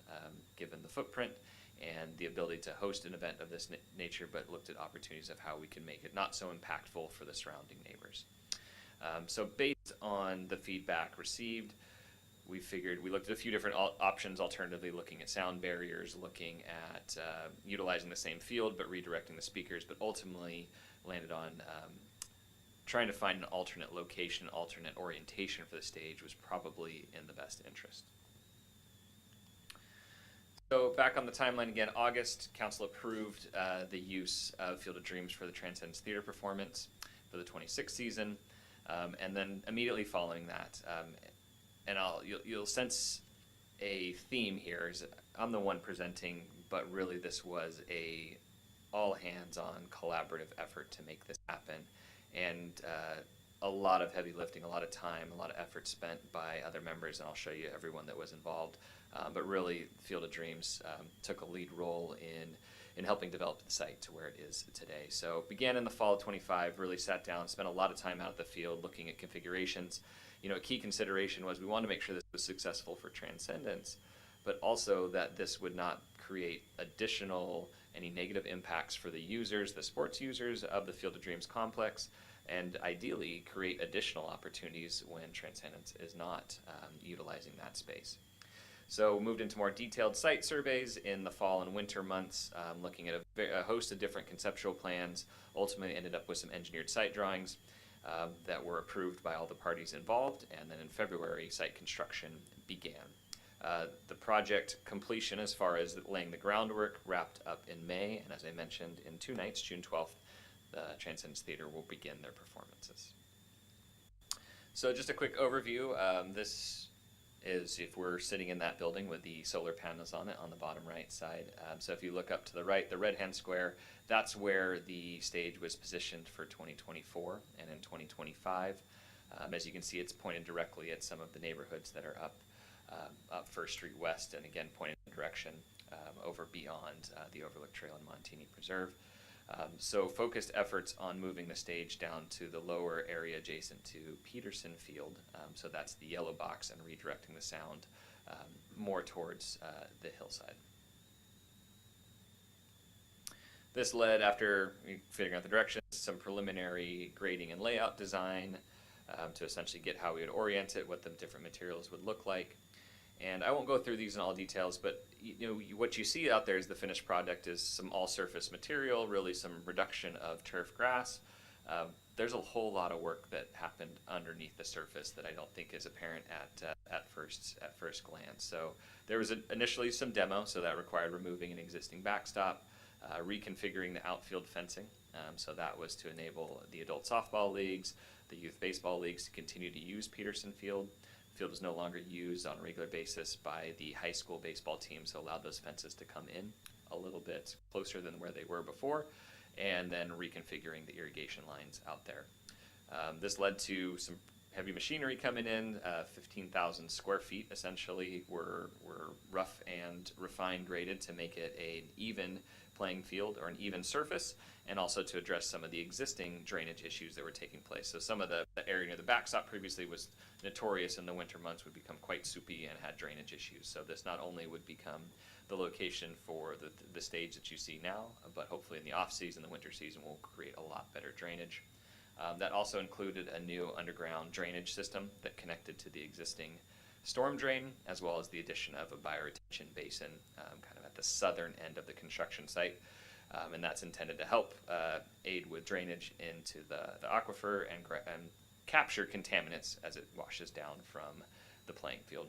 given the footprint and the ability to host an event of this nature, but looked at opportunities of how we can make it not so impactful for the surrounding neighbors. So based on the feedback received, we looked at a few different options, alternatively looking at sound barriers, looking at utilizing the same field but redirecting the speakers, but ultimately landed on trying to find an alternate location, alternate orientation for the stage was probably in the best interest. So back on the timeline again, August, Council approved the use of Field of Dreams for the Transcendence Theater performance for the 26th season, and then immediately following that, and you'll sense a theme here. I'm the one presenting, but really this was a all hands-on collaborative effort to make this happen, and a lot of heavy lifting, a lot of time, a lot of effort spent by other members, and I'll show you everyone that was involved. But really, Field of Dreams took a lead role in helping develop the site to where it is today. So began in the fall of 25, really sat down, spent a lot of time out at the field looking at configurations. You know, a key consideration was we wanted to make sure this was successful for Transcendence, but also that this would not create any negative impacts for the users, the sports users of the Field of Dreams complex, and ideally create additional opportunities when Transcendence is not utilizing that space. So moved into more detailed site surveys in the fall and winter months, looking at a host of different conceptual plans, ultimately ended up with some engineered site drawings that were approved by all the parties involved, and then in February, site construction began. The project completion as far as laying the groundwork wrapped up in May, and as I mentioned, in 2 nights, June 12th, the Transcendence Theater will begin their performances. So just a quick overview. This is if we're sitting in that building with the solar panels on it on the bottom right side. So if you look up to the right, the red-hand square, that's where the stage was positioned for 2024 and in 2025. As you can see, it's pointed directly at some of the neighborhoods that are up First Street West, and again pointed in the direction over beyond the Overlook Trail and Montini Preserve. So focused efforts on moving the stage down to the lower area adjacent to Peterson Field, so that's the yellow box, and redirecting the sound more towards the hillside. This led, after figuring out the directions, some preliminary grading and layout design to essentially get how we would orient it, what the different materials would look like. And I won't go through these in all details, but what you see out there is the finished product is some all-surface material, really some reduction of turf grass. There's a whole lot of work that happened underneath the surface that I don't think is apparent at first glance. So there was initially some demo, so that required removing an existing backstop, reconfiguring the outfield fencing. So that was to enable the adult softball leagues, the youth baseball leagues to continue to use Peterson Field. Field is no longer used on a regular basis by the high school baseball team, so allowed those fences to come in a little bit closer than where they were before, and then reconfiguring the irrigation lines out there. This led to some heavy machinery coming in. 15,000 square feet essentially were rough and refined graded to make it an even playing field or an even surface, and also to address some of the existing drainage issues that were taking place. So some of the area near the backstop previously was notorious in the winter months, would become quite soupy and had drainage issues. So this not only would become the location for the stage that you see now, but hopefully in the off-season, the winter season, will create a lot better drainage. That also included a new underground drainage system that connected to the existing storm drain, as well as the addition of a bioretention basin kind of at the southern end of the construction site. And that's intended to help aid with drainage into the aquifer and capture contaminants as it washes down from the playing field.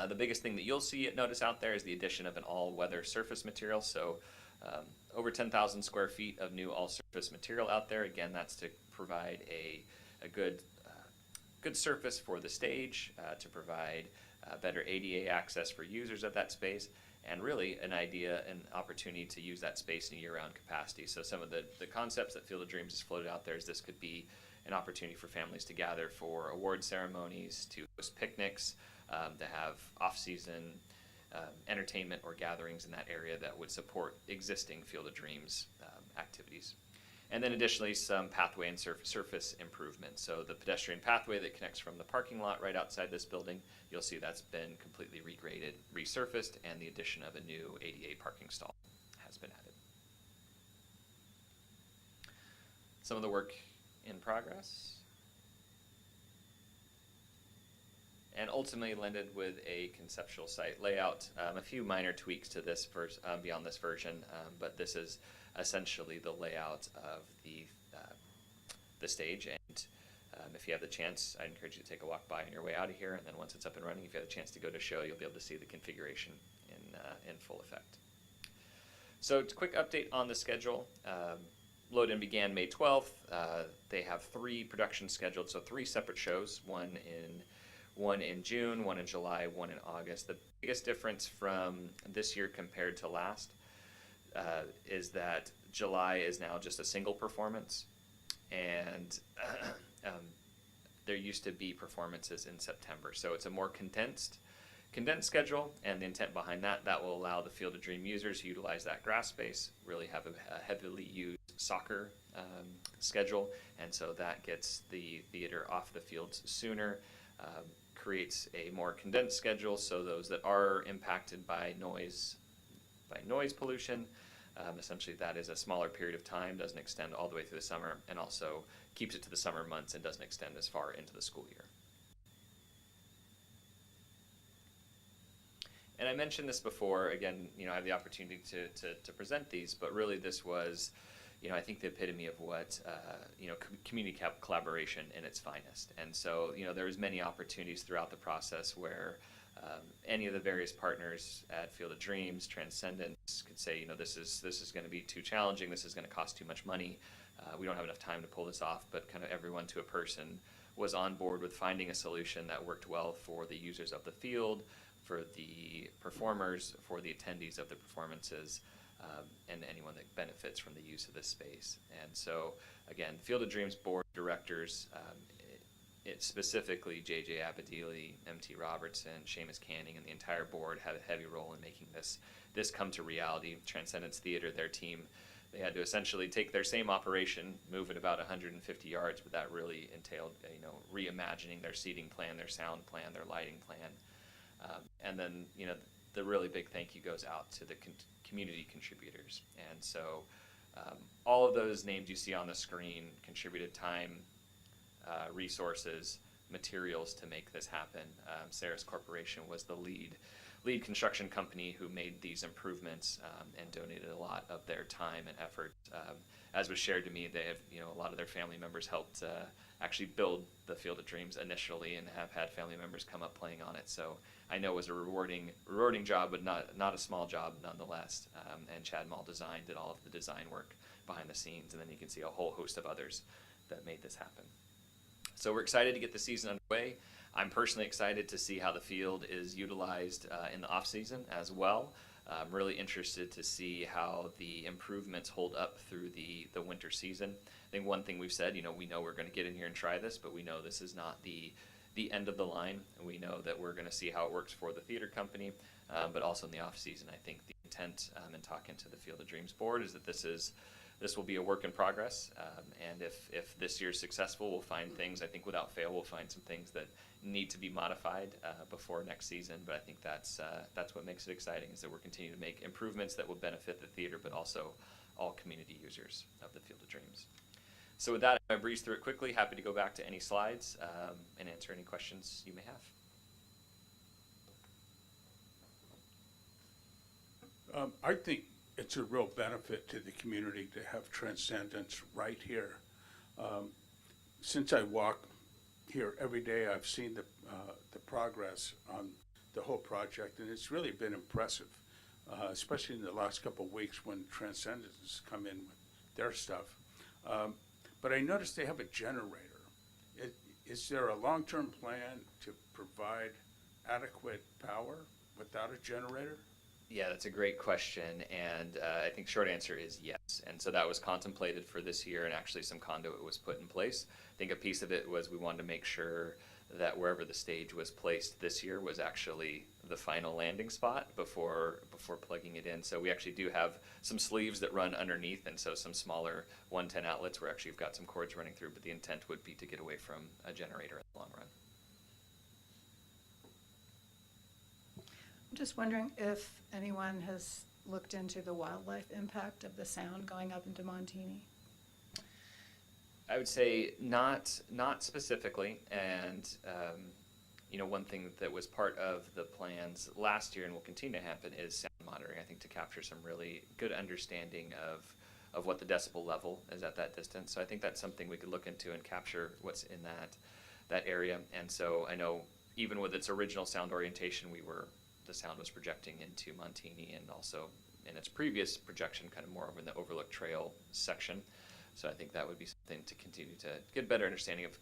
The biggest thing that you'll notice out there is the addition of an all-weather surface material. So over 10,000 square feet of new all-surface material out there. Again, that's to provide a good surface for the stage, to provide better ADA access for users of that space, and really an opportunity to use that space in a year-round capacity. So some of the concepts that Field of Dreams has floated out there is this could be an opportunity for families to gather for award ceremonies, to host picnics, to have off-season entertainment or gatherings in that area that would support existing Field of Dreams activities. And then additionally, some pathway and surface improvements. So the pedestrian pathway that connects from the parking lot right outside this building, you'll see that's been completely regraded, resurfaced, and the addition of a new ADA parking stall has been added. Some of the work in progress. And ultimately landed with a conceptual site layout. A few minor tweaks to this beyond this version, but this is essentially the layout of the stage. And if you have the chance, I'd encourage you to take a walk by on your way out of here. And then once it's up and running, if you have the chance to go to show, you'll be able to see the configuration in full effect. So, a quick update on the schedule. Load-in began May 12th. They have 3 productions scheduled, so 3 separate shows, one in June, one in July, one in August. The biggest difference from this year compared to last, is that July is now just a single performance, and there used to be performances in September. So it's a more condensed schedule, and the intent behind that will allow the Field of Dream users who utilize that grass space really have a heavily used soccer schedule, and so that gets the theater off the fields sooner, creates a more condensed schedule, so those that are impacted by noise pollution, essentially that is a smaller period of time, doesn't extend all the way through the summer, and also keeps it to the summer months and doesn't extend as far into the school year. And I mentioned this before, again, I have the opportunity to present these, but really this was, I think the epitome of what, community collaboration in its finest. And so, there was many opportunities throughout the process where any of the various partners at Field of Dreams, Transcendence, could say, this is going to be too challenging, this is going to cost too much money, we don't have enough time to pull this off, but kind of everyone to a person was on board with finding a solution that worked well for the users of the field, for the performers, for the attendees of the performances, and anyone that benefits from the use of this space. And so, again, Field of Dreams board directors, it specifically J.J. Abadili, M.T. Robertson, Seamus Canning, and the entire board had a heavy role in making this come to reality. Transcendence Theater, their team, they had to essentially take their same operation, move it about 150 yards, but that really entailed, reimagining their seating plan, their sound plan, their lighting plan. And then, the really big thank you goes out to the community contributors. And so all of those names you see on the screen contributed time, resources, materials to make this happen. Saris Corporation was the lead construction company who made these improvements and donated a lot of their time and effort. As was shared to me, they have, a lot of their family members helped actually build the Field of Dreams initially, and have had family members come up playing on it. So I know it was a rewarding job, but not a small job nonetheless. And Chad Mall Design did all of the design work behind the scenes, and then you can see a whole host of others that made this happen. So we're excited to get the season underway. I'm personally excited to see how the field is utilized in the off-season as well. I'm really interested to see how the improvements hold up through the winter season. I think one thing we've said, we know we're going to get in here and try this, but we know this is not the end of the line, and we know that we're going to see how it works for the theater company, but also in the off-season. I think the intent in talking to the Field of Dreams board is that this will be a work in progress, and if this year's successful, we'll find things, I think without fail, we'll find some things that need to be modified before next season, but I think that's what makes it exciting, is that we're continuing to make improvements that will benefit the theater, but also all community users of the Field of Dreams. So with that, I breeze through it quickly. Happy to go back to any slides and answer any questions you may have.
I think it's a real benefit to the community to have Transcendence right here. Since I walk here every day, I've seen the progress on the whole project, and it's really been impressive, especially in the last couple of weeks when Transcendence has come in with their stuff. But I noticed they have a generator. Is there a long-term plan to provide adequate power without a generator?
Yeah, that's a great question, and I think short answer is yes. And so that was contemplated for this year, and actually some conduit was put in place. I think a piece of it was we wanted to make sure that wherever the stage was placed this year was actually the final landing spot before plugging it in. So we actually do have some sleeves that run underneath, and so some smaller 110 outlets where actually you've got some cords running through, but the intent would be to get away from a generator in the long run.
I'm just wondering if anyone has looked into the wildlife impact of the sound going up into Montini.
I would say not specifically, and one thing that was part of the plans last year and will continue to happen is sound monitoring. I think to capture some really good understanding of what the decibel level is at that distance. So I think that's something we could look into and capture what's in that area. And so I know even with its original sound orientation, the sound was projecting into Montini, and also in its previous projection, kind of more over in the Overlook Trail section. So I think that would be something to continue to get a better understanding of.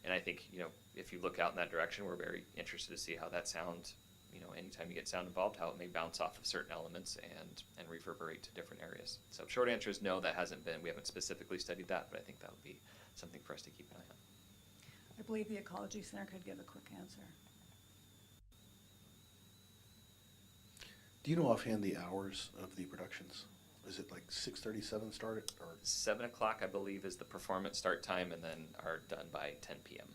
And I think, if you look out in that direction, we're very interested to see how that sound, anytime you get sound involved, how it may bounce off of certain elements and reverberate to different areas. So short answer is no, we haven't specifically studied that, but I think that would be something for us to keep an eye on.
I believe the Ecology Center could give a quick answer.
Do you know offhand the hours of the productions? Is it like 6:37 start or?
7 o'clock, I believe, is the performance start time, and then are done by 10 p.m.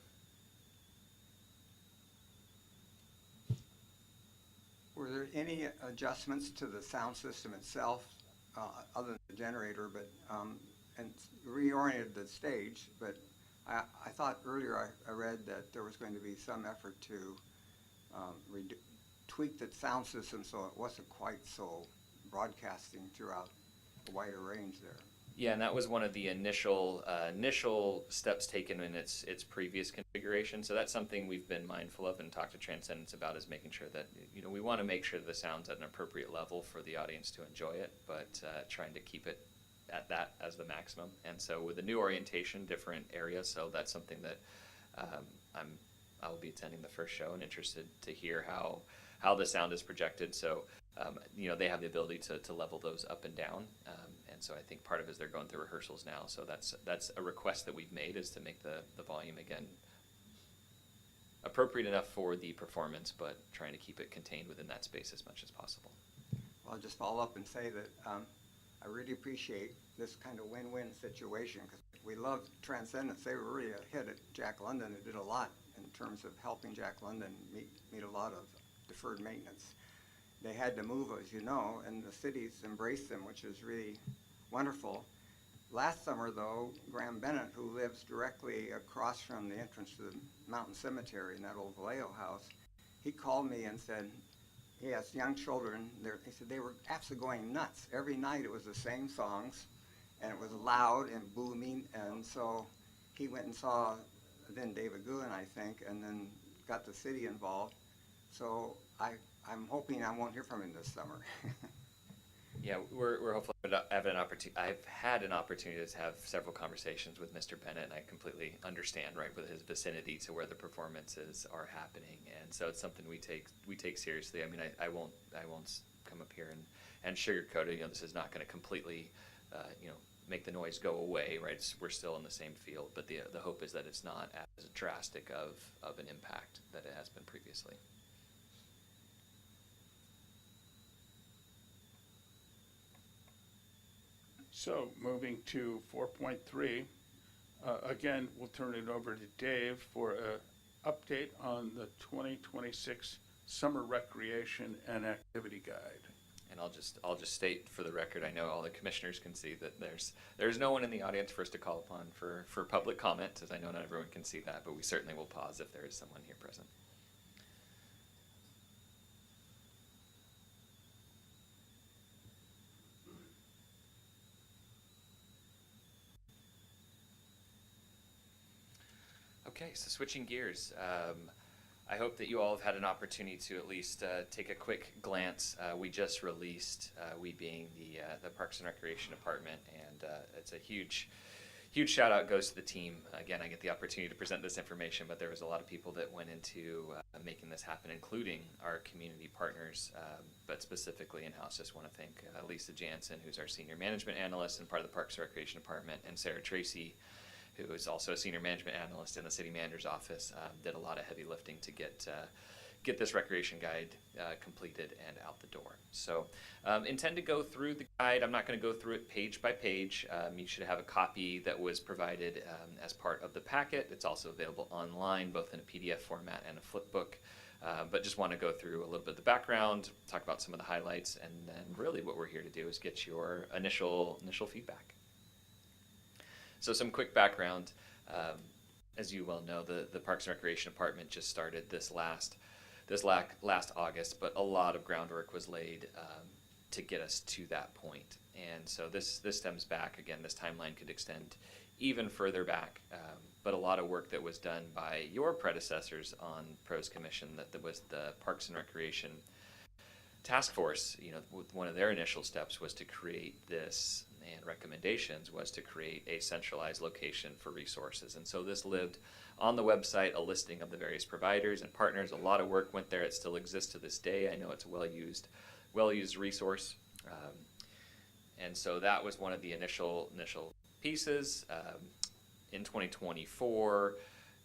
Were there any adjustments to the sound system itself, other than the generator, but, and reoriented the stage? But I thought earlier I read that there was going to be some effort to tweak the sound system so it wasn't quite so broadcasting throughout a wider range there.
Yeah, and that was one of the initial steps taken in its previous configuration. So that's something we've been mindful of and talked to Transcendence about, is making sure that we want to make sure that the sound's at an appropriate level for the audience to enjoy it, but trying to keep it at that as the maximum. And so with the new orientation, different areas. So that's something that I will be attending the first show and interested to hear how the sound is projected. So they have the ability to level those up and down. And so I think part of it is they're going through rehearsals now. So that's a request that we've made, is to make the volume, again, appropriate enough for the performance, but trying to keep it contained within that space as much as possible.
Well, I'll just follow up and say that I really appreciate this kind of win-win situation, because we love Transcendence. They were really ahead at Jack London. They did a lot in terms of helping Jack London meet a lot of deferred maintenance. They had to move, as you know, and the cities embraced them, which is really wonderful. Last summer, though, Graham Bennett, who lives directly across from the entrance to the Mountain Cemetery in that old Vallejo house, he called me and said he has young children. He said they were absolutely going nuts. Every night it was the same songs, and it was loud and booming, and so he went and saw then David Goulin, I think, and then got the city involved. So I'm hoping I won't hear from him this summer.
Yeah, we're hopeful. I've had an opportunity to have several conversations with Mr. Bennett, and I completely understand, right, with his vicinity to where the performances are happening, and so it's something we take seriously. I mean, I won't come up here and sugarcoat it. This is not going to completely, make the noise go away, right? We're still in the same field, but the hope is that it's not as drastic of an impact that it has been previously.
So moving to 4.3, again, we'll turn it over to Dave for an update on the 2026 Summer Recreation and Activity Guide.
And I'll just state for the record, I know all the commissioners can see that there's no one in the audience for us to call upon for public comment, as I know not everyone can see that, but we certainly will pause if there is someone here present. Okay, so switching gears. I hope that you all have had an opportunity to at least take a quick glance. We just released, we being the Parks and Recreation Department, and it's a huge shout out goes to the team. Again, I get the opportunity to present this information, but there was a lot of people that went into making this happen, including our community partners, but specifically in-house. Just want to thank Lisa Jansen, who's our Senior Management Analyst and part of the Parks and Recreation Department, and Sarah Tracy, who is also a Senior Management Analyst in the City Manager's Office, did a lot of heavy lifting to get this recreation guide completed and out the door. So intend to go through the guide. I'm not going to go through it page by page. You should have a copy that was provided as part of the packet. It's also available online, both in a PDF format and a flip book. But just want to go through a little bit of the background, talk about some of the highlights, and then really what we're here to do is get your initial feedback. So some quick background. As you well know, the Parks and Recreation Department just started this last August, but a lot of groundwork was laid to get us to that point. And so this stems back, again, this timeline could extend even further back, but a lot of work that was done by your predecessors on PRO's commission, that was the Parks and Recreation Task Force. One of their initial steps was to create this and recommendations was to create a centralized location for resources. And so this lived on the website, a listing of the various providers and partners. A lot of work went there. It still exists to this day. I know it's a well-used resource. And so that was one of the initial pieces. In 2024,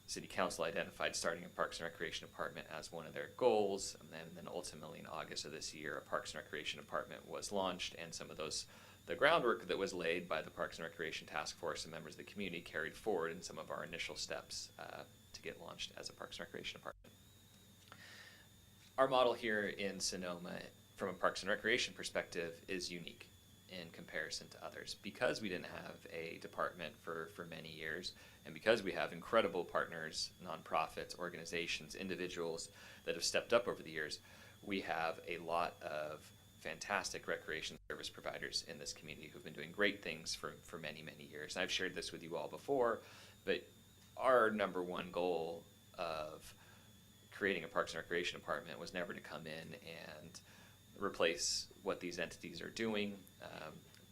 City Council identified starting a Parks and Recreation Department as one of their goals, and then ultimately in August of this year, a Parks and Recreation Department was launched, and some of the groundwork that was laid by the Parks and Recreation Task Force and members of the community carried forward in some of our initial steps to get launched as a Parks and Recreation Department. Our model here in Sonoma, from a Parks and Recreation perspective, is unique in comparison to others. Because we didn't have a department for many years, and because we have incredible partners, nonprofits, organizations, individuals that have stepped up over the years, we have a lot of fantastic recreation service providers in this community who've been doing great things for many, many years. And I've shared this with you all before, but our number one goal of creating a Parks and Recreation Department was never to come in and replace what these entities are doing,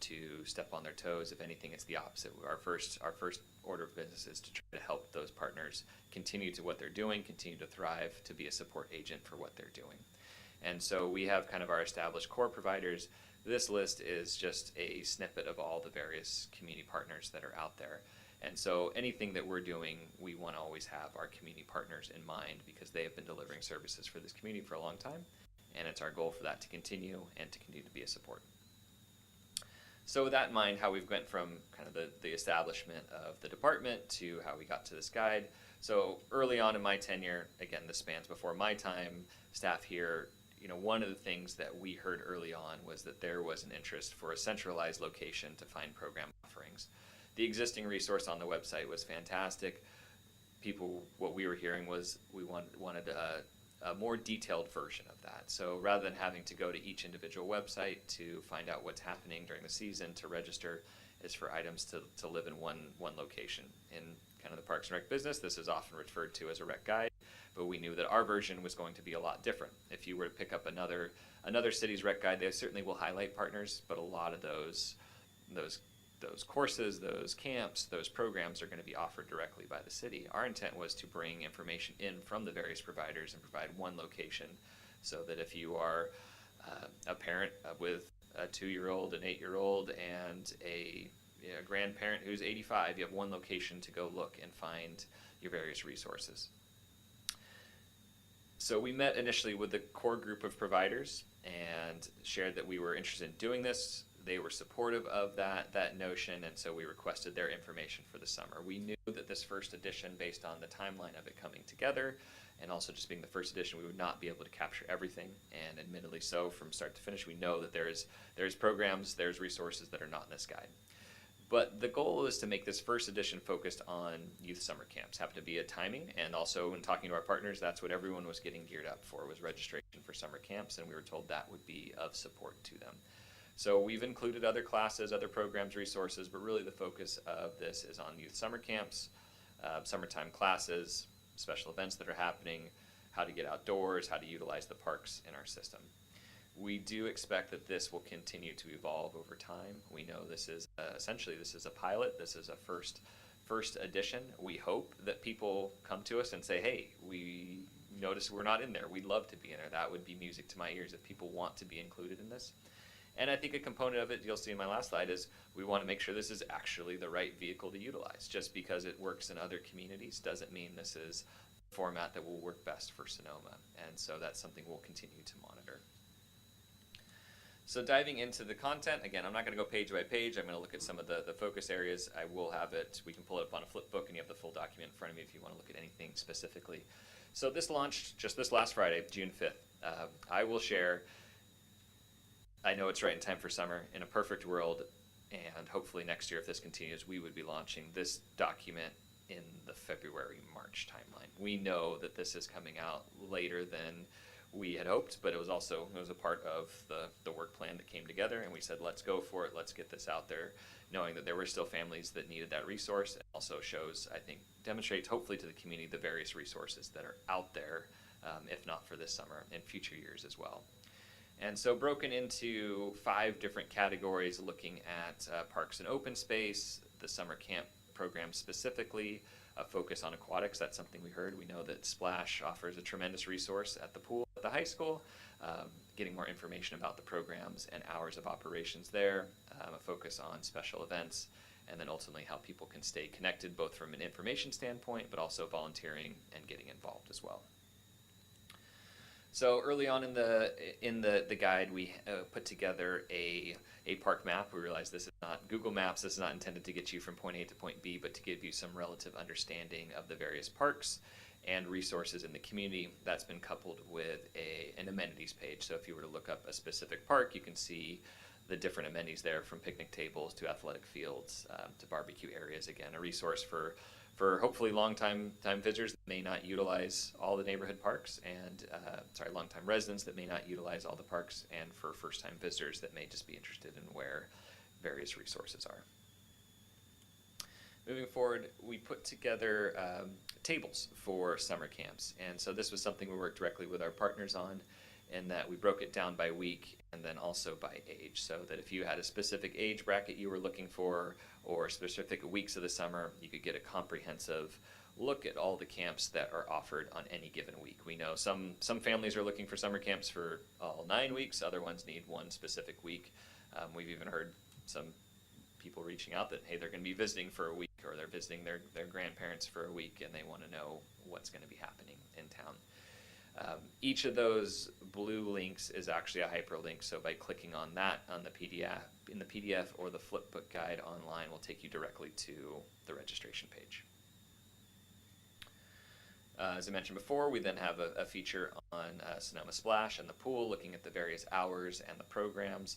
to step on their toes. If anything, it's the opposite. Our first order of business is to try to help those partners continue to what they're doing, continue to thrive, to be a support agent for what they're doing. And so we have kind of our established core providers. This list is just a snippet of all the various community partners that are out there. And so anything that we're doing, we want to always have our community partners in mind, because they have been delivering services for this community for a long time. And it's our goal for that to continue and to continue to be a support. So with that in mind, how we've went from kind of the establishment of the department to how we got to this guide. So early on in my tenure, again, this spans before my time, staff here, one of the things that we heard early on was that there was an interest for a centralized location to find program offerings. The existing resource on the website was fantastic. What we were hearing was we wanted a more detailed version of that. So rather than having to go to each individual website to find out what's happening during the season to register, is for items to live in one location. In kind of the Parks and Rec business, this is often referred to as a rec guide, but we knew that our version was going to be a lot different. If you were to pick up another city's rec guide, they certainly will highlight partners, but a lot of those courses, those camps, those programs are going to be offered directly by the city. Our intent was to bring information in from the various providers and provide one location, so that if you are a parent with a 2-year-old, an 8-year-old, and a grandparent who's 85, you have one location to go look and find your various resources. So we met initially with the core group of providers and shared that we were interested in doing this. They were supportive of that notion, and so we requested their information for the summer. We knew that this first edition, based on the timeline of it coming together, and also just being the first edition, we would not be able to capture everything, and admittedly so, from start to finish. We know that there's programs, there's resources that are not in this guide. But the goal is to make this first edition focused on youth summer camps. Happened to be a timing, and also when talking to our partners, that's what everyone was getting geared up for, was registration for summer camps, and we were told that would be of support to them. So we've included other classes, other programs, resources, but really the focus of this is on youth summer camps, summertime classes, special events that are happening, how to get outdoors, how to utilize the parks in our system. We do expect that this will continue to evolve over time. We know this is essentially a pilot. This is a first edition. We hope that people come to us and say, hey, we notice we're not in there. We'd love to be in there. That would be music to my ears if people want to be included in this. And I think a component of it, you'll see in my last slide, is we want to make sure this is actually the right vehicle to utilize. Just because it works in other communities doesn't mean this is the format that will work best for Sonoma. And so that's something we'll continue to monitor. So diving into the content, again, I'm not going to go page by page. I'm going to look at some of the focus areas. I will have it, we can pull it up on a flip book and you have the full document in front of you if you want to look at anything specifically. So this launched just this last Friday, June 5th. I will share, I know it's right in time for summer. In a perfect world, and hopefully next year if this continues, we would be launching this document in the February-March timeline. We know that this is coming out later than we had hoped, but it was a part of the work plan that came together, and we said, let's go for it, let's get this out there, knowing that there were still families that needed that resource. It also shows, I think, demonstrates hopefully to the community the various resources that are out there, if not for this summer, in future years as well. And so broken into 5 different categories, looking at parks and open space, the summer camp program specifically, a focus on aquatics. That's something we heard. We know that Splash offers a tremendous resource at the pool at the high school. Getting more information about the programs and hours of operations there, a focus on special events, and then ultimately how people can stay connected both from an information standpoint, but also volunteering and getting involved as well. So early on in the guide, we put together a park map. We realized this is not Google Maps. This is not intended to get you from point A to point B, but to give you some relative understanding of the various parks and resources in the community. That's been coupled with an amenities page. So if you were to look up a specific park, you can see the different amenities there, from picnic tables to athletic fields to barbecue areas. Again, a resource for hopefully long-time visitors that may not utilize all the neighborhood parks, and long-time residents that may not utilize all the parks, and for first-time visitors that may just be interested in where various resources are. Moving forward, we put together tables for summer camps, and so this was something we worked directly with our partners on, in that we broke it down by week and then also by age, so that if you had a specific age bracket you were looking for, or specific weeks of the summer, you could get a comprehensive look at all the camps that are offered on any given week. We know some families are looking for summer camps for all 9 weeks, other ones need one specific week. We've even heard some people reaching out that, hey, they're going to be visiting for a week, or they're visiting their grandparents for a week, and they want to know what's going to be happening in town. Each of those blue links is actually a hyperlink, so by clicking on that on the PDF or the flipbook guide online will take you directly to the registration page. As I mentioned before, we then have a feature on Sonoma Splash and the pool, looking at the various hours and the programs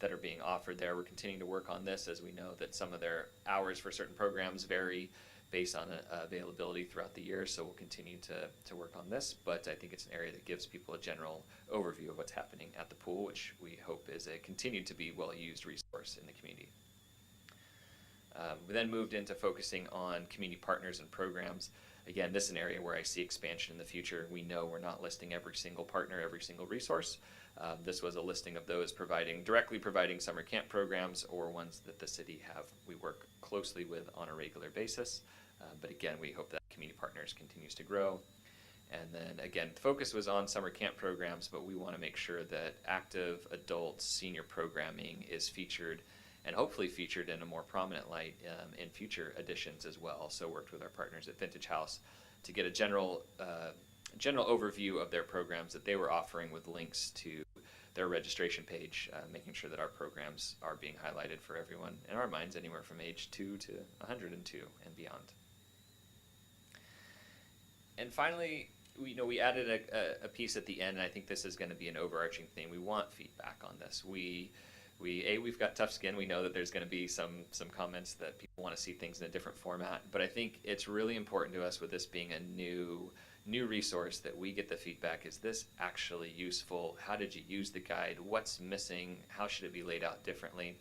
that are being offered there. We're continuing to work on this, as we know that some of their hours for certain programs vary based on availability throughout the year, so we'll continue to work on this, but I think it's an area that gives people a general overview of what's happening at the pool, which we hope is a continued to be well-used resource in the community. We then moved into focusing on community partners and programs. Again, this is an area where I see expansion in the future. We know we're not listing every single partner, every single resource. This was a listing of those directly providing summer camp programs, or ones that the city we work closely with on a regular basis. But again, we hope that community partners continues to grow. And then again, the focus was on summer camp programs, but we want to make sure that active adult senior programming is featured, and hopefully featured in a more prominent light in future editions as well. So worked with our partners at Vintage House to get a general overview of their programs that they were offering, with links to their registration page, making sure that our programs are being highlighted for everyone in our minds, anywhere from age 2 to 102 and beyond. And finally, we added a piece at the end, and I think this is going to be an overarching theme. We want feedback on this. We've got tough skin. We know that there's going to be some comments that people want to see things in a different format, but I think it's really important to us, with this being a new resource, that we get the feedback. Is this actually useful? How did you use the guide? What's missing? How should it be laid out differently?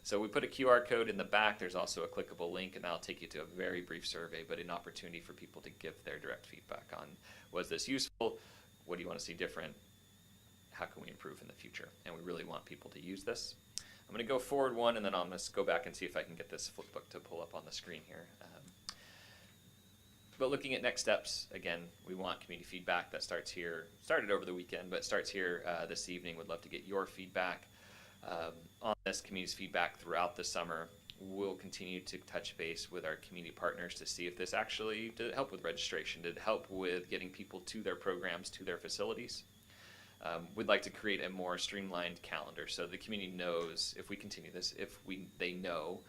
So we put a QR code in the back. There's also a clickable link, and that'll take you to a very brief survey, but an opportunity for people to give their direct feedback on, was this useful? What do you want to see different? How can we improve in the future? And we really want people to use this. I'm going to go forward one, and then I'm going to go back and see if I can get this flipbook to pull up on the screen here. But looking at next steps, again, we want community feedback. That started over the weekend, but starts here this evening. Would love to get your feedback on this community's feedback throughout the summer. We'll continue to touch base with our community partners to see if this actually did help with registration, did it help with getting people to their programs, to their facilities. We'd like to create a more streamlined calendar so the community knows, if we continue this, they know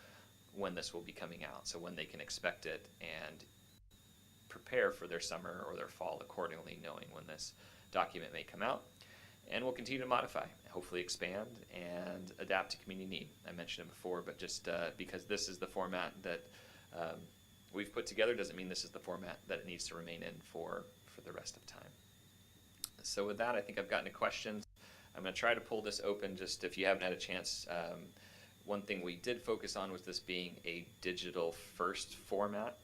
when this will be coming out, so when they can expect it, and prepare for their summer or their fall accordingly, knowing when this document may come out. And we'll continue to modify, hopefully expand, and adapt to community need. I mentioned it before, but just because this is the format that we've put together doesn't mean this is the format that it needs to remain in for the rest of time. So with that, I think I've gotten to questions. I'm going to try to pull this open, just if you haven't had a chance. One thing we did focus on was this being a digital first format.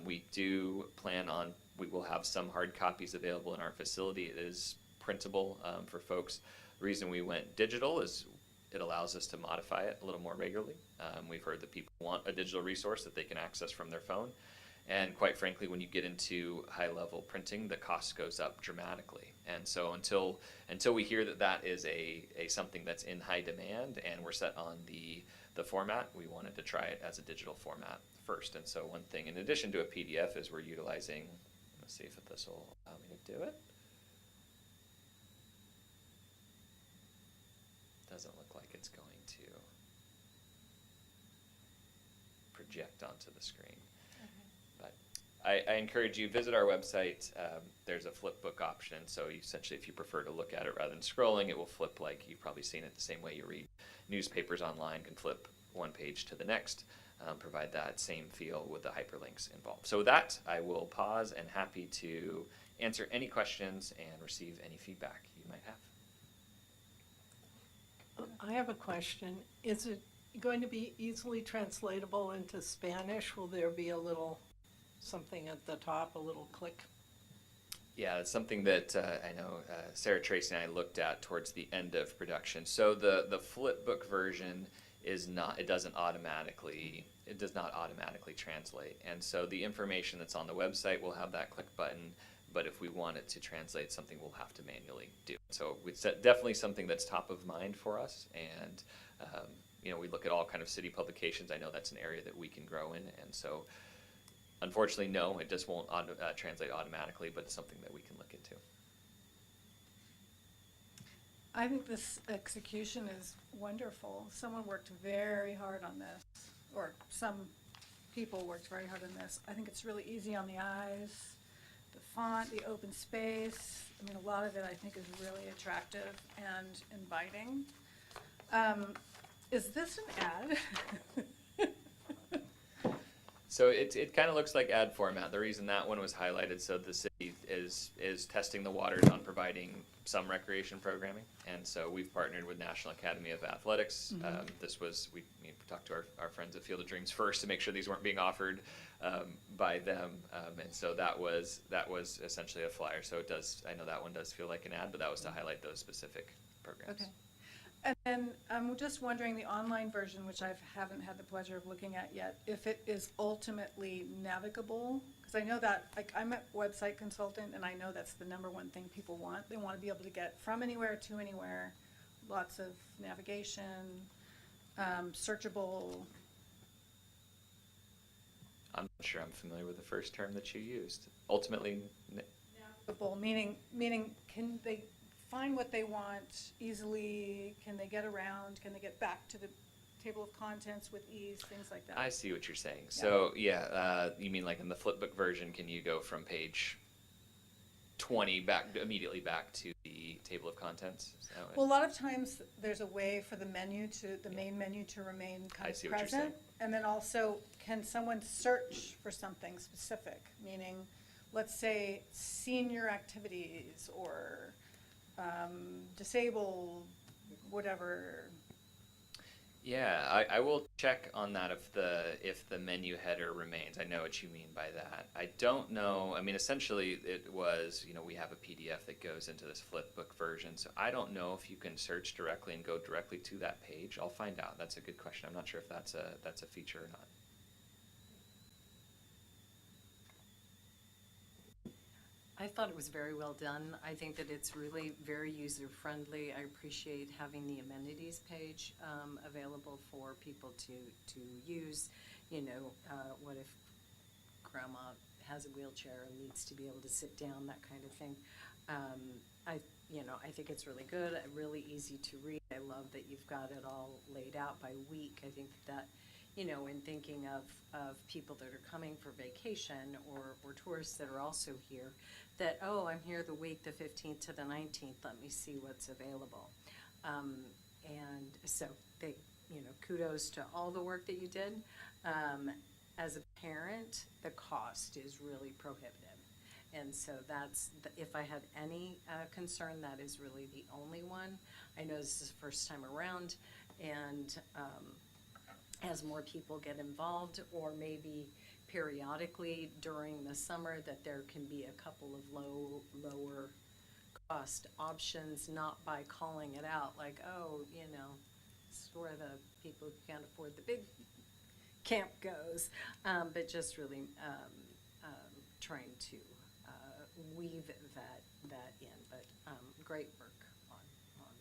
We do plan on, we will have some hard copies available in our facility. It is printable for folks, The reason we went digital is it allows us to modify it a little more regularly. We've heard that people want a digital resource that they can access from their phone. And quite frankly, when you get into high-level printing, the cost goes up dramatically. And so until we hear that that is a something that's in high demand and we're set on the format, we wanted to try it as a digital format first. And so one thing, in addition to a PDF, is we're utilizing, let's see if this will allow me to do it. Doesn't look like it's going to project onto the screen. But I encourage you, visit our website. There's a flip book option, so essentially if you prefer to look at it rather than scrolling, it will flip like you've probably seen it the same way you read newspapers online, can flip one page to the next, provide that same feel with the hyperlinks involved. So with that, I will pause and happy to answer any questions and receive any feedback you might have.
I have a question. Is it going to be easily translatable into Spanish? Will there be a little something at the top, a little click?
Yeah, it's something that I know Sarah Tracy and I looked at towards the end of production. So the flipbook version is not, it does not automatically translate. And so the information that's on the website will have that click button, but if we want it to translate something, we'll have to manually do it. So it's definitely something that's top of mind for us. And you know, we look at all kind of city publications. I know that's an area that we can grow in. And so unfortunately, no, it just won't translate automatically, but it's something that we can look into.
I think this execution is wonderful. Someone worked very hard on this, or some people worked very hard on this. I think it's really easy on the eyes. The font, the open space, I mean, a lot of it I think is really attractive and inviting. Is this an ad?
So it kind of looks like ad format. The reason that one was highlighted, so the city is testing the waters on providing some recreation programming, and so we've partnered with National Academy of Athletics. This was, we talked to our friends at Field of Dreams first to make sure these weren't being offered by them, and so that was essentially a flyer. So it does, I know that one does feel like an ad, but that was to highlight those specific programs.
Okay. And then I'm just wondering, the online version, which I haven't had the pleasure of looking at yet, if it is ultimately navigable, because I know that, like, I'm a website consultant, and I know that's the number one thing people want. They want to be able to get from anywhere to anywhere, lots of navigation, searchable.
I'm not sure I'm familiar with the first term that you used. Ultimately,
Navigable, meaning can they find what they want easily? Can they get around? Can they get back to the table of contents with ease? Things like that.
I see what you're saying. So yeah, you mean like in the flipbook version, can you go from page 20 immediately back to the table of contents? Is that what-
Well, a lot of times there's a way for the main menu to remain
I
kind of
see what you're
present.
saying.
And then also, can someone search for something specific? Meaning, let's say senior activities or disabled, whatever.
Yeah, I will check on that if the menu header remains. I know what you mean by that. I don't know. I mean, essentially, it was, you know, we have a PDF that goes into this flipbook version, so I don't know if you can search directly and go directly to that page. I'll find out. That's a good question. I'm not sure if that's a feature or not.
I thought it was very well done. I think that it's really very user-friendly. I appreciate having the amenities page available for people to use. You know, what if grandma has a wheelchair and needs to be able to sit down, that kind of thing. I think it's really good, really easy to read. I love that you've got it all laid out by week. I think that, you know, in thinking of people that are coming for vacation or tourists that are also here, that, oh, I'm here the week, the 15th to the 19th, let me see what's available. And so they, you know, kudos to all the work that you did. As a parent, the cost is really prohibitive. And so that's, if I had any concern, that is really the only one. I know this is the first time around, and as more people get involved, or maybe periodically during the summer, that there can be a couple of lower cost options, not by calling it out like, oh, this is where the people who can't afford the big camp goes, but just really trying to weave that in. But great work on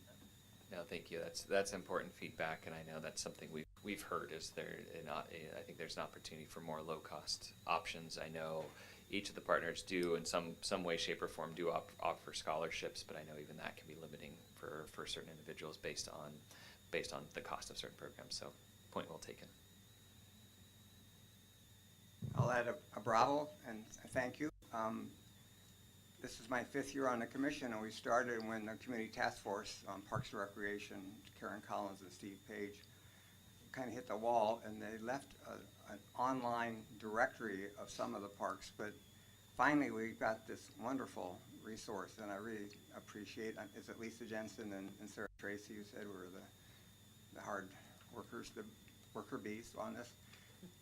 the.
No, thank you. That's important feedback, and I know that's something we've heard. Is there not? I think there's an opportunity for more low cost options. I know each of the partners do, in some way, shape, or form, do offer scholarships, but I know even that can be limiting for certain individuals based on the cost of certain programs. So, point well taken.
I'll add a bravo and a thank you. This is my 5th year on the commission, and we started when the Community Task Force on Parks and Recreation, Karen Collins and Steve Page, kind of hit the wall, and they left an online directory of some of the parks. But finally, we got this wonderful resource, and I really appreciate it. Is it Lisa Jensen and Sarah Tracy who said were the hard workers, the worker bees on this?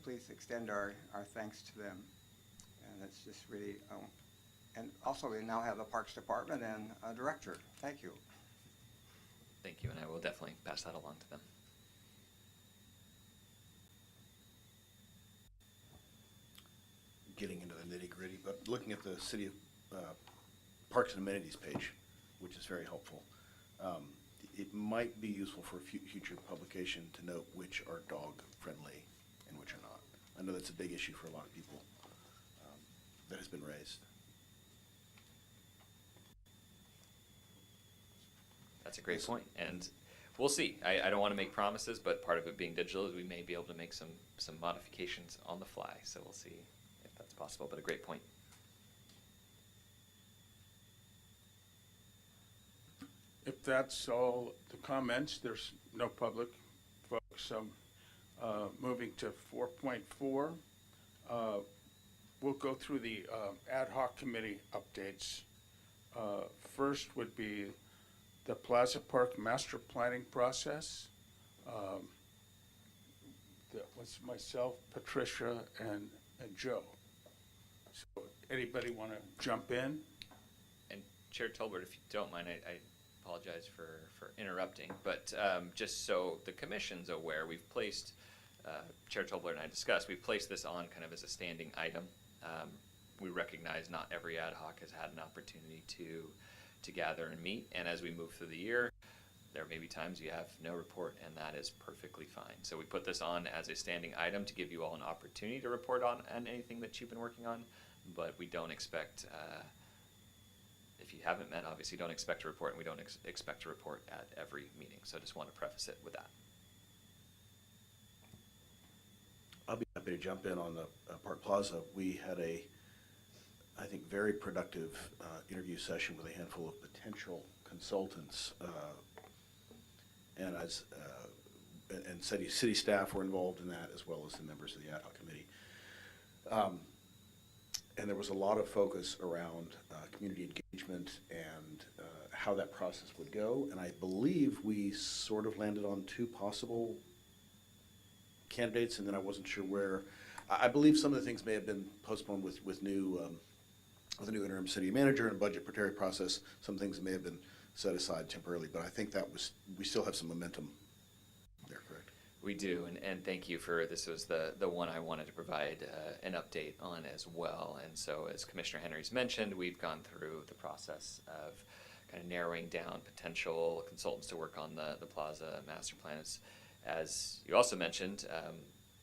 Please extend our thanks to them. And it's just really, and also we now have the Parks Department and a director. Thank you.
Thank you, and I will definitely pass that along to them.
Getting into the nitty-gritty, but looking at the City of Parks and Amenities page, which is very helpful, it might be useful for future publication to note which are dog-friendly and which are not. I know that's a big issue for a lot of people that has been raised.
That's a great point, and we'll see. I don't want to make promises, but part of it being digital is we may be able to make some modifications on the fly, so we'll see if that's possible, but a great point.
If that's all the comments, there's no public folks. So moving to 4.4, we'll go through the ad hoc committee updates. First would be the Plaza Park master planning process. That was myself, Patricia, and Joe. So anybody want to jump in?
And Chair Tolbert, if you don't mind, I apologize for interrupting, but just so the commission's aware, we've placed, Chair Tolbert and I discussed, we've placed this on kind of as a standing item. We recognize not every ad hoc has had an opportunity to gather and meet, and as we move through the year, there may be times you have no report, and that is perfectly fine. So we put this on as a standing item to give you all an opportunity to report on anything that you've been working on, but we don't expect, if you haven't met, obviously don't expect to report, and we don't expect to report at every meeting. So I just want to preface it with that.
I'll be happy to jump in on the Park Plaza. We had I think, very productive interview session with a handful of potential consultants, and city staff were involved in that, as well as the members of the ad hoc committee. And there was a lot of focus around community engagement and how that process would go. And I believe we sort of landed on 2 possible candidates, and then I wasn't sure where. I believe some of the things may have been postponed with the new interim city manager and budgetary process. Some things may have been set aside temporarily, but I think we still have some momentum there, correct?
We do, and thank you for, this was the one I wanted to provide an update on as well. And so as Commissioner Henry's mentioned, we've gone through the process of kind of narrowing down potential consultants to work on the Plaza master plan. As you also mentioned,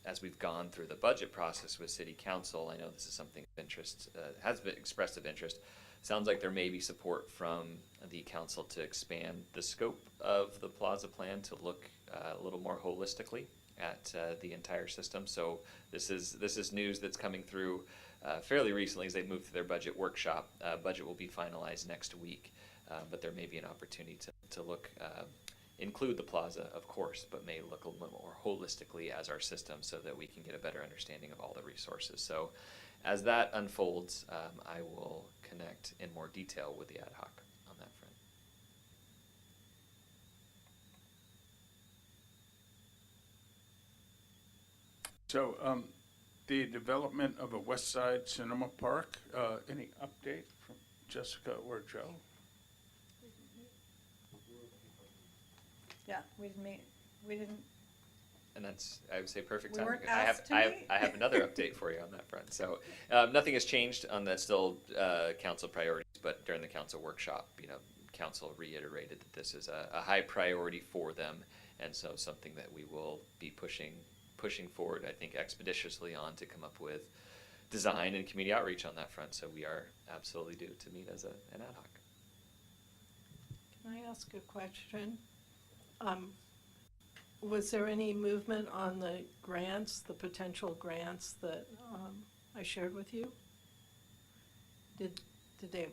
as we've gone through the budget process with City Council, I know this is something of interest, has been expressed of interest. Sounds like there may be support from the council to expand the scope of the Plaza plan to look a little more holistically at the entire system. So this is news that's coming through fairly recently as they move through their budget workshop. Budget will be finalized next week, but there may be an opportunity to look. Include the Plaza, of course, but may look a little more holistically as our system so that we can get a better understanding of all the resources. So as that unfolds, I will connect in more detail with the ad hoc on that front.
So the development of a West Side Sonoma Park, any update from Jessica or Joe?
Yeah, we didn't,
And that's, I would say, perfect
We
timing.
weren't
I have,
asked to
I have,
meet.
I have another update for you on that front. So, nothing has changed on that. Still, council priorities. But during the council workshop, council reiterated that this is a high priority for them, and so something that we will be pushing forward. I think expeditiously on to come up with design and community outreach on that front. So we are absolutely due to meet as an ad hoc.
Can I ask a question? Was there any movement on the grants, the potential grants that I shared with you? Did they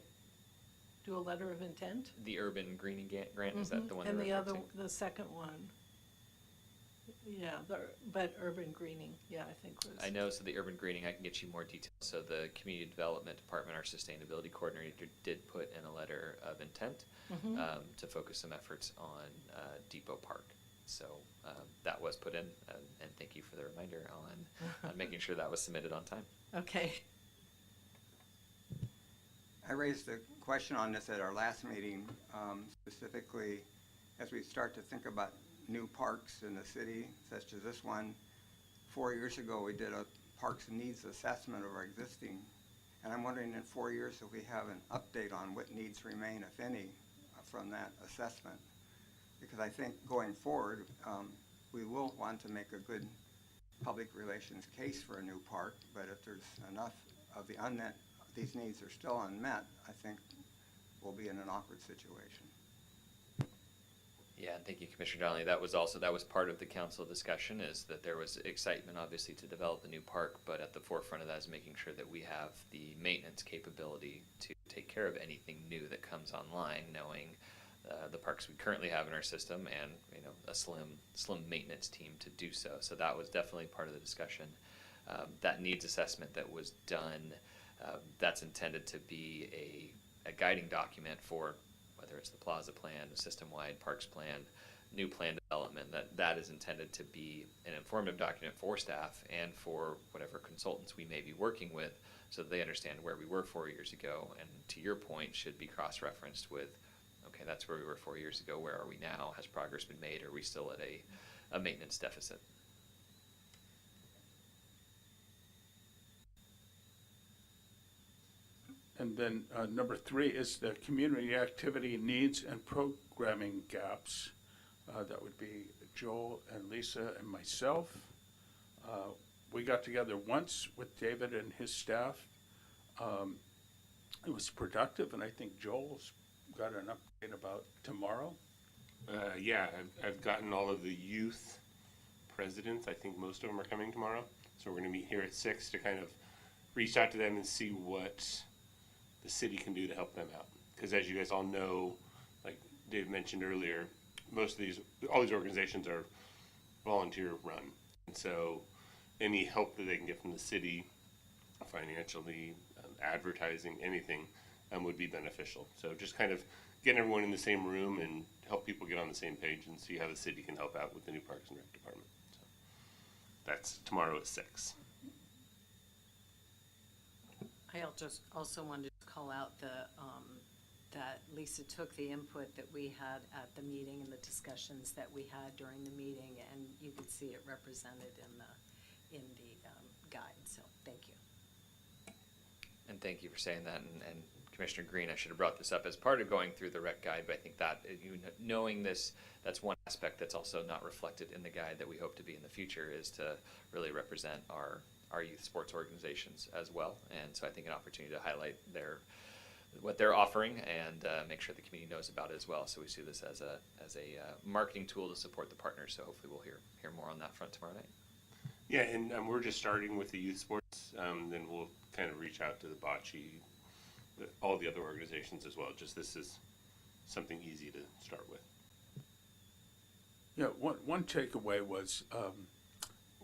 do a letter of intent?
The urban greening grant, is that the one?
And
you're
the other,
referencing?
the second one? Yeah, but urban greening, yeah, I think was.
I know, so the urban greening, I can get you more details. So the community development department, our sustainability coordinator, did put in a letter of intent to focus some efforts on Depot Park. So that was put in, and thank you for the reminder on making sure that was submitted on time.
Okay.
I raised a question on this at our last meeting, specifically as we start to think about new parks in the city, such as this one. 4 years ago, we did a parks needs assessment of our existing, and I'm wondering in 4 years if we have an update on what needs remain, if any, from that assessment. Because I think going forward, we will want to make a good public relations case for a new park, but if there's enough of the unmet, these needs are still unmet, I think we'll be in an awkward situation.
Yeah, and thank you, Commissioner Donnelly. That was part of the council discussion, is that there was excitement, obviously, to develop the new park, but at the forefront of that is making sure that we have the maintenance capability to take care of anything new that comes online, knowing the parks we currently have in our system and a slim maintenance team to do so. So that was definitely part of the discussion. That needs assessment that was done, that's intended to be a guiding document for whether it's the plaza plan, the system-wide parks plan, new plan development, that is intended to be an informative document for staff and for whatever consultants we may be working with, so that they understand where we were 4 years ago, and to your point, should be cross-referenced with, okay, that's where we were 4 years ago, where are we now? Has progress been made? Are we still at a maintenance deficit?
And then number 3 is the community activity needs and programming gaps. That would be Joel and Lisa and myself. We got together once with David and his staff. It was productive, and I think Joel's got an update about tomorrow.
Yeah, I've gotten all of the youth presidents. I think most of them are coming tomorrow. So we're going to meet here at 6 to kind of reach out to them and see what the city can do to help them out. Because as you guys all know, like Dave mentioned earlier, all these organizations are volunteer run. And so any help that they can get from the city, financially, advertising, anything, would be beneficial. So just kind of getting everyone in the same room and help people get on the same page and see how the city can help out with the new Parks and Rec department. So that's tomorrow at 6.
I also wanted to call out that Lisa took the input that we had at the meeting and the discussions that we had during the meeting, and you could see it represented in the guide, so thank you.
And thank you for saying that. And Commissioner Green, I should have brought this up as part of going through the rec guide, but I think that knowing this, that's one aspect that's also not reflected in the guide that we hope to be in the future, is to really represent our youth sports organizations as well. And so I think an opportunity to highlight what they're offering and make sure the community knows about it as well. So we see this as a marketing tool to support the partners. So hopefully we'll hear more on that front tomorrow night.
Yeah, and we're just starting with the youth sports. Then we'll kind of reach out to the bocce, all the other organizations as well. Just this is something easy to start with.
Yeah, one takeaway was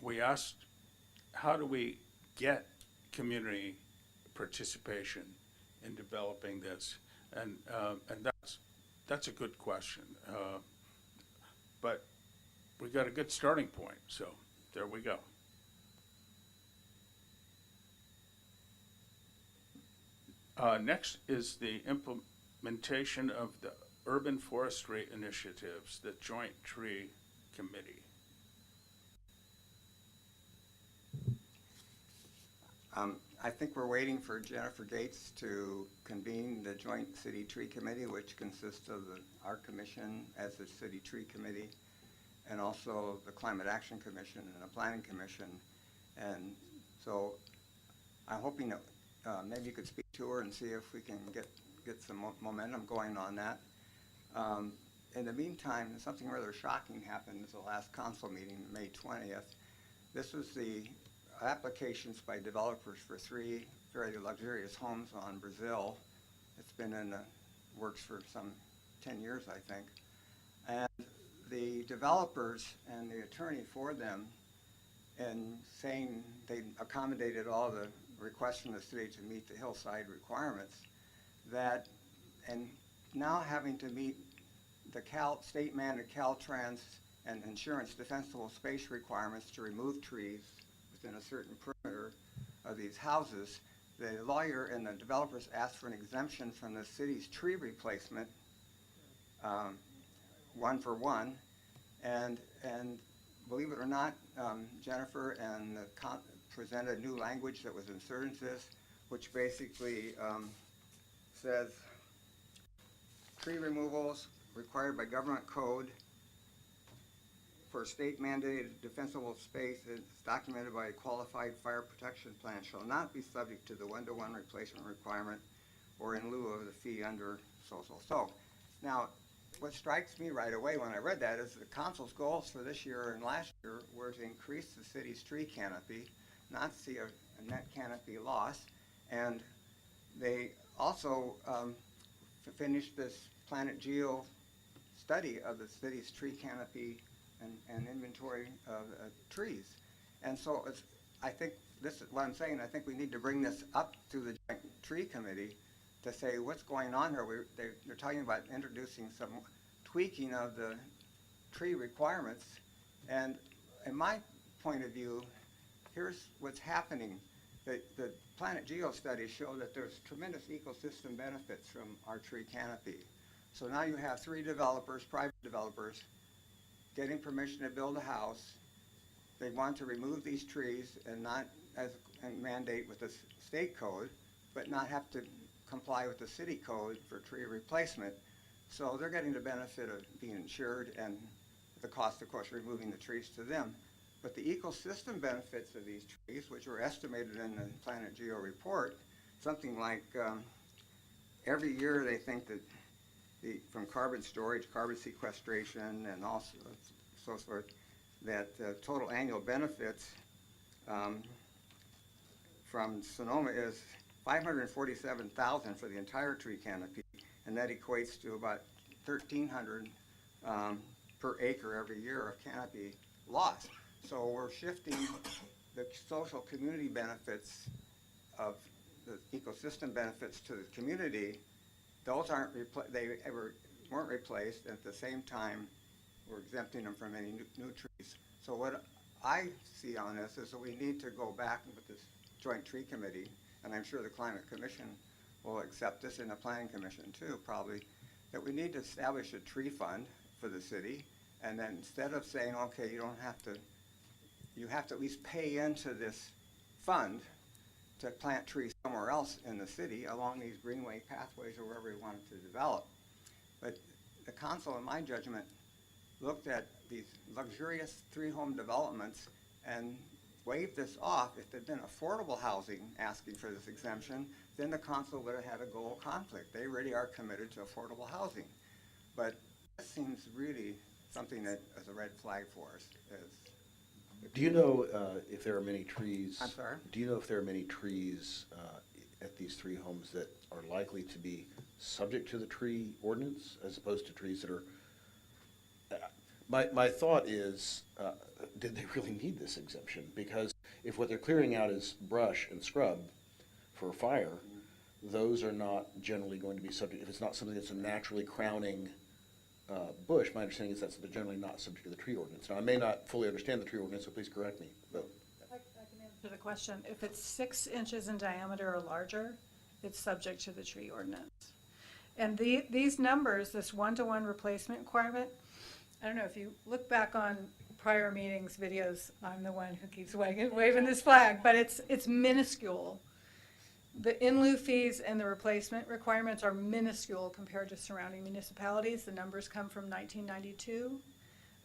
we asked, how do we get community participation in developing this? And that's a good question. But we got a good starting point, so there we go. Next is the implementation of the urban forestry initiatives, the Joint Tree Committee.
I think we're waiting for Jennifer Gates to convene the Joint City Tree Committee, which consists of our commission as the City Tree Committee, and also the Climate Action Commission and the Planning Commission. And so I'm hoping that maybe you could speak to her and see if we can get some momentum going on that. In the meantime, something rather shocking happened at the last council meeting, May 20th. This was the applications by developers for 3 very luxurious homes on Brazil. It's been in the works for some 10 years, I think. And the developers and the attorney for them, in saying they accommodated all the requests from the city to meet the hillside requirements, and now having to meet the state-mandated Caltrans and insurance defensible space requirements to remove trees within a certain perimeter of these houses, the lawyer and the developers asked for an exemption from the city's tree replacement, 1-for-1, and believe it or not, Jennifer and presented new language that was inserted into this, which basically says tree removals required by government code for state mandated defensible space is documented by a qualified fire protection plan shall not be subject to the 1-to-1 replacement requirement or in lieu of the fee under so. Now, what strikes me right away when I read that is the council's goals for this year and last year were to increase the city's tree canopy, not see a net canopy loss, and they also finished this Planet Geo study of the city's tree canopy and inventory of trees. And so I think this is what I'm saying. I think we need to bring this up to the Joint Tree Committee to say what's going on here. They're talking about introducing some tweaking of the tree requirements. And in my point of view, here's what's happening. The Planet Geo studies show that there's tremendous ecosystem benefits from our tree canopy. So now you have 3 developers, private developers, getting permission to build a house. They want to remove these trees and not and mandate with the state code, but not have to comply with the city code for tree replacement. So they're getting the benefit of being insured and the cost, of course, removing the trees to them. But the ecosystem benefits of these trees, which were estimated in the Planet Geo report, something like every year they think that from carbon storage, carbon sequestration, and also so forth, that total annual benefits from Sonoma is $547,000 for the entire tree canopy, and that equates to about $1,300 per acre every year of canopy loss. So we're shifting the social community benefits of the ecosystem benefits to the community. Those weren't replaced. At the same time, we're exempting them from any new trees. So what I see on this is that we need to go back with this Joint Tree Committee, and I'm sure the Climate Commission will accept this, and the Planning Commission too, probably, that we need to establish a tree fund for the city, and then instead of saying, okay, you have to at least pay into this fund to plant trees somewhere else in the city along these greenway pathways or wherever we want it to develop. But the council, in my judgment, looked at these luxurious 3-home developments and waved this off. If there'd been affordable housing asking for this exemption, then the council would have had a goal conflict. They really are committed to affordable housing. But this seems really something that is a red flag for us.
Do you know if there are many trees?
I'm sorry?
Do you know if there are many trees at these 3 homes that are likely to be subject to the tree ordinance as opposed to trees that are? My thought is, did they really need this exemption? Because if what they're clearing out is brush and scrub for fire, those are not generally going to be subject. If it's not something that's a naturally crowning bush, my understanding is that they're generally not subject to the tree ordinance. Now, I may not fully understand the tree ordinance, so please correct me. But
I can answer the question. If it's 6 inches in diameter or larger, it's subject to the tree ordinance. And these numbers, this one-to-one replacement requirement, I don't know, if you look back on prior meetings, videos, I'm the one who keeps waving this flag, but it's minuscule. The in lieu fees and the replacement requirements are minuscule compared to surrounding municipalities. The numbers come from 1992.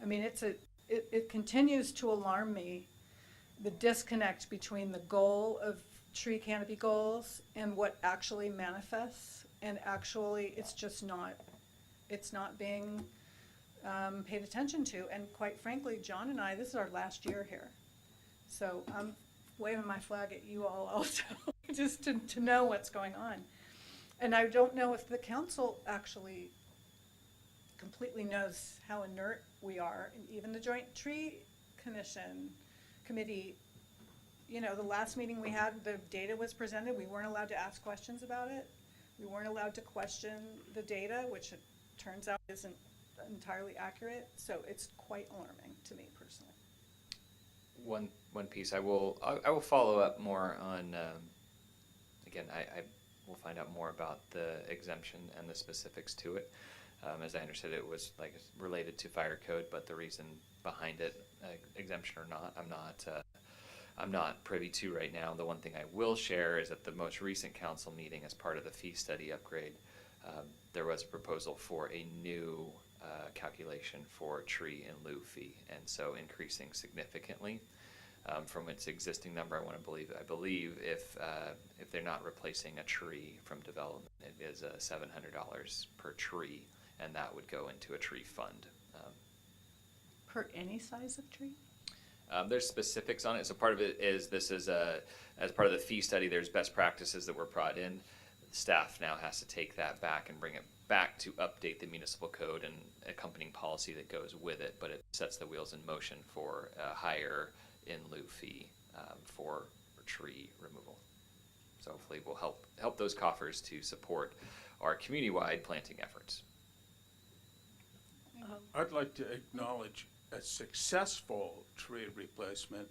I mean, it continues to alarm me, the disconnect between the goal of tree canopy goals and what actually manifests. And actually, it's not being paid attention to. And quite frankly, John and I, this is our last year here. So I'm waving my flag at you all also, just to know what's going on. And I don't know if the council actually completely knows how inert we are. And even the Joint Tree Committee, you know, the last meeting we had, the data was presented. We weren't allowed to ask questions about it. We weren't allowed to question the data, which it turns out isn't entirely accurate. So it's quite alarming to me personally.
One piece I will follow up more on. Again, I will find out more about the exemption and the specifics to it. As I understood, it was like related to fire code, but the reason behind it, exemption or not, I'm not privy to right now. The one thing I will share is at the most recent council meeting, as part of the fee study upgrade, there was a proposal for a new calculation for tree in lieu fee, and so increasing significantly from its existing number. I believe if they're not replacing a tree from development, it is $700 per tree, and that would go into a tree fund.
Per any size of tree?
There's specifics on it. So part of it is as part of the fee study, there's best practices that were brought in. Staff now has to take that back and bring it back to update the municipal code and accompanying policy that goes with it, but it sets the wheels in motion for a higher in lieu fee for tree removal. So hopefully we'll help those coffers to support our community-wide planting efforts.
I'd like to acknowledge a successful tree replacement,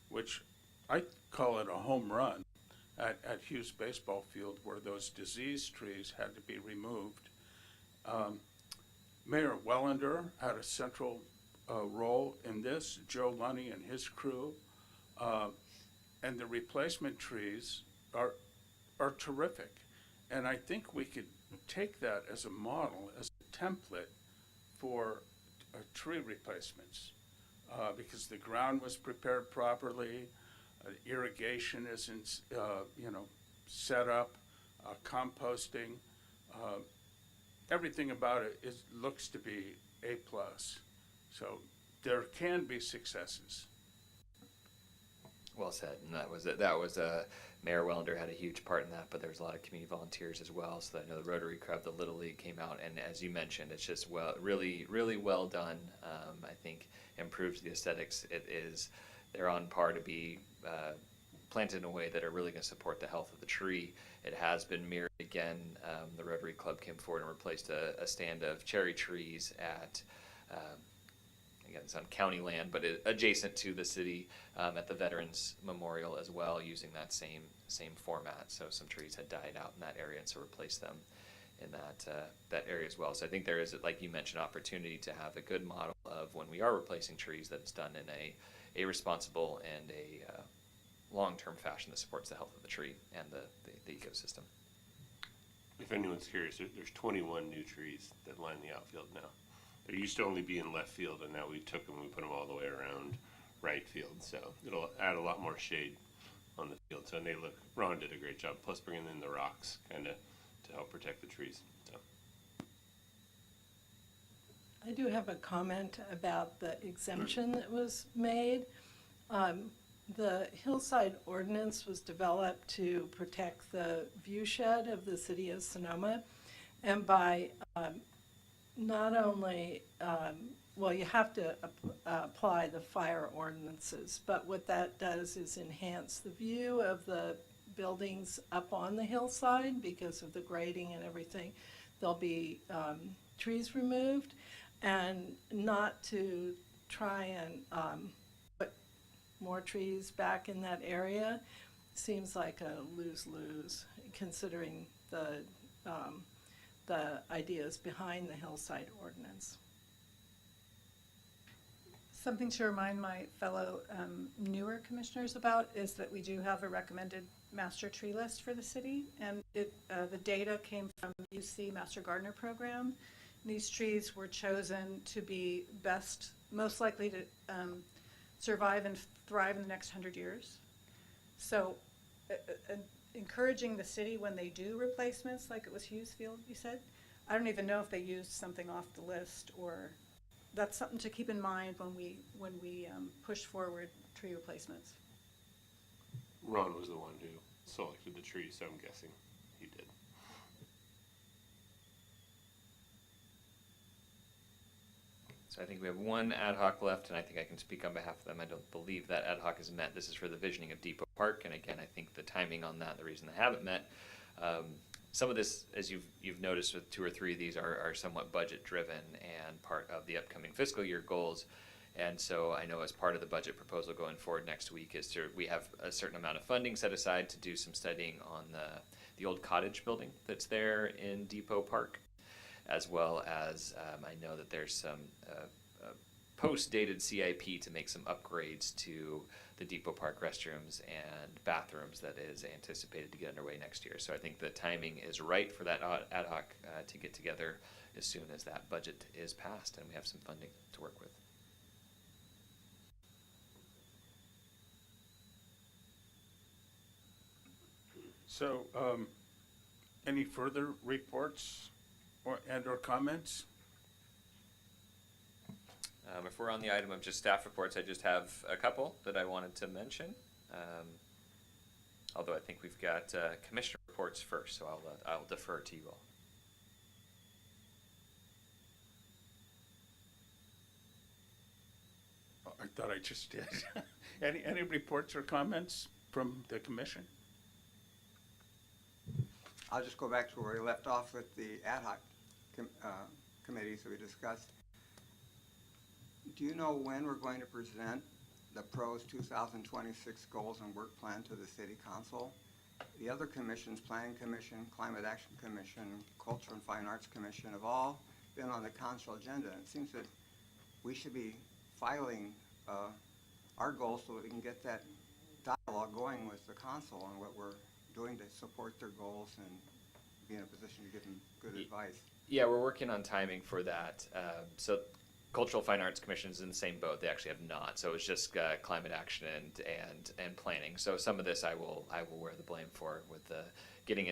which I call it a home run, at Hughes Baseball Field, where those diseased trees had to be removed. Mayor Wellender had a central role in this, Joe Lunny and his crew, and the replacement trees are terrific. And I think we could take that as a model, as a template for tree replacements, because the ground was prepared properly, irrigation is set up, composting, everything about it looks to be A+. So there can be successes.
Well said, and that was Mayor Wellender had a huge part in that, but there was a lot of community volunteers as well. So I know the Rotary Club, the Little League came out, and as you mentioned, it's just really well done. I think improves the aesthetics. They're on par to be planted in a way that are really going to support the health of the tree. It has been mirrored again. The Rotary Club came forward and replaced a stand of cherry trees at. Again, it's on county land, but adjacent to the city at the Veterans Memorial as well, using that same format. So some trees had died out in that area, and so replaced them in that area as well. So I think there is, like you mentioned, opportunity to have a good model of when we are replacing trees that it's done in a responsible and a long-term fashion that supports the health of the tree and the ecosystem.
If anyone's curious, there's 21 new trees that line the outfield now. There used to only be in left field, and now we took them and we put them all the way around right field. So it'll add a lot more shade on the field. So, and Ron did a great job, plus bringing in the rocks kind of to help protect the trees. So.
I do have a comment about the exemption that was made. The hillside ordinance was developed to protect the viewshed of the city of Sonoma, and by not only, you have to apply the fire ordinances, but what that does is enhance the view of the buildings up on the hillside because of the grading and everything. There'll be trees removed, and not to try and put more trees back in that area seems like a lose-lose, considering the the ideas behind the hillside ordinance.
Something to remind my fellow newer commissioners about is that we do have a recommended master tree list for the city, and the data came from UC Master Gardener Program. These trees were chosen to be most likely to survive and thrive in the next 100 years. So encouraging the city when they do replacements, like it was Hughes Field, you said, I don't even know if they used something off the list, or that's something to keep in mind when we push forward tree replacements.
Ron was the one who selected the tree, so I'm guessing he did.
So I think we have one ad hoc left, and I think I can speak on behalf of them. I don't believe that ad hoc is met. This is for the visioning of Depot Park, and again, I think the timing on that, the reason they haven't met, some of this, as you've noticed with 2 or 3 of these, are somewhat budget driven and part of the upcoming fiscal year goals. And so I know as part of the budget proposal going forward next week we have a certain amount of funding set aside to do some studying on the old cottage building that's there in Depot Park, as well as I know that there's some post-dated CIP to make some upgrades to the Depot Park restrooms and bathrooms that is anticipated to get underway next year. So I think the timing is right for that ad hoc to get together as soon as that budget is passed and we have some funding to work with.
So, any further reports or comments?
If we're on the item of just staff reports, I just have a couple that I wanted to mention. Although I think we've got commissioner reports first, so I'll defer to you all.
Oh, I thought I just did. Any reports or comments from the commission?
I'll just go back to where we left off with the ad hoc committees that we discussed. Do you know when we're going to present the PRO's 2026 goals and work plan to the City Council? The other commissions, Planning Commission, Climate Action Commission, Culture and Fine Arts Commission, have all been on the council agenda. It seems that we should be filing our goals so that we can get that dialogue going with the council on what we're doing to support their goals and be in a position to give them good advice.
Yeah, we're working on timing for that. So Cultural Fine Arts Commission is in the same boat. They actually have not. So it's just climate action and planning. So some of this I will wear the blame for with getting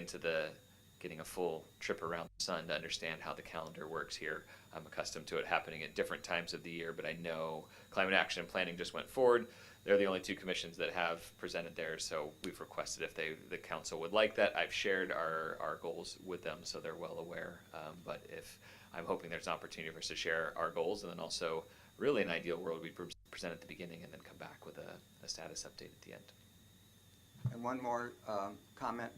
a full trip around the sun to understand how the calendar works here. I'm accustomed to it happening at different times of the year, but I know climate action and planning just went forward. They're the only 2 commissions that have presented there, so we've requested if the council would like that. I've shared our goals with them, so they're well aware. But if I'm hoping there's an opportunity for us to share our goals, and then also, really an ideal world, we present at the beginning and then come back with a status update at the end.
And one more comment.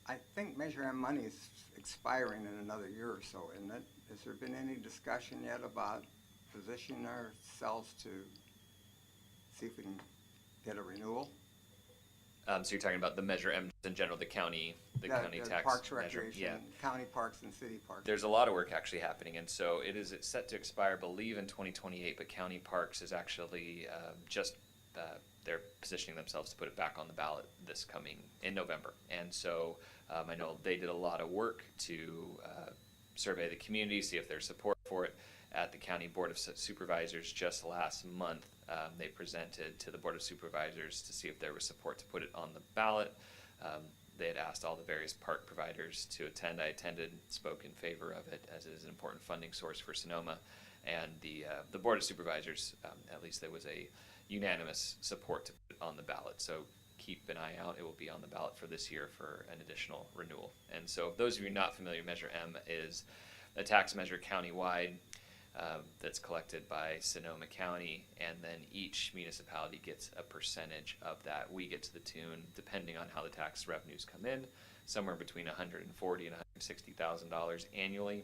I think Measure M money is expiring in another year or so, isn't it? Has there been any discussion yet about positioning ourselves to see if we can get a renewal?
So you're talking about the Measure M in general, the county tax
Parks
measure.
Recreation,
Yeah.
county parks and city parks.
There's a lot of work actually happening, and so it's set to expire, I believe, in 2028. But county parks is actually they're positioning themselves to put it back on the ballot this coming in November. And so I know they did a lot of work to survey the community, see if there's support for it. At the County Board of Supervisors just last month, they presented to the Board of Supervisors to see if there was support to put it on the ballot. They had asked all the various park providers to attend. I attended, spoke in favor of it, as it is an important funding source for Sonoma. And the Board of Supervisors, at least there was a unanimous support to put it on the ballot. So keep an eye out. It will be on the ballot for this year for an additional renewal. And so those of you not familiar, Measure M is a tax measure countywide that's collected by Sonoma County, and then each municipality gets a percentage of that. We get to the tune, depending on how the tax revenues come in, somewhere between $140,000 and $160,000 annually,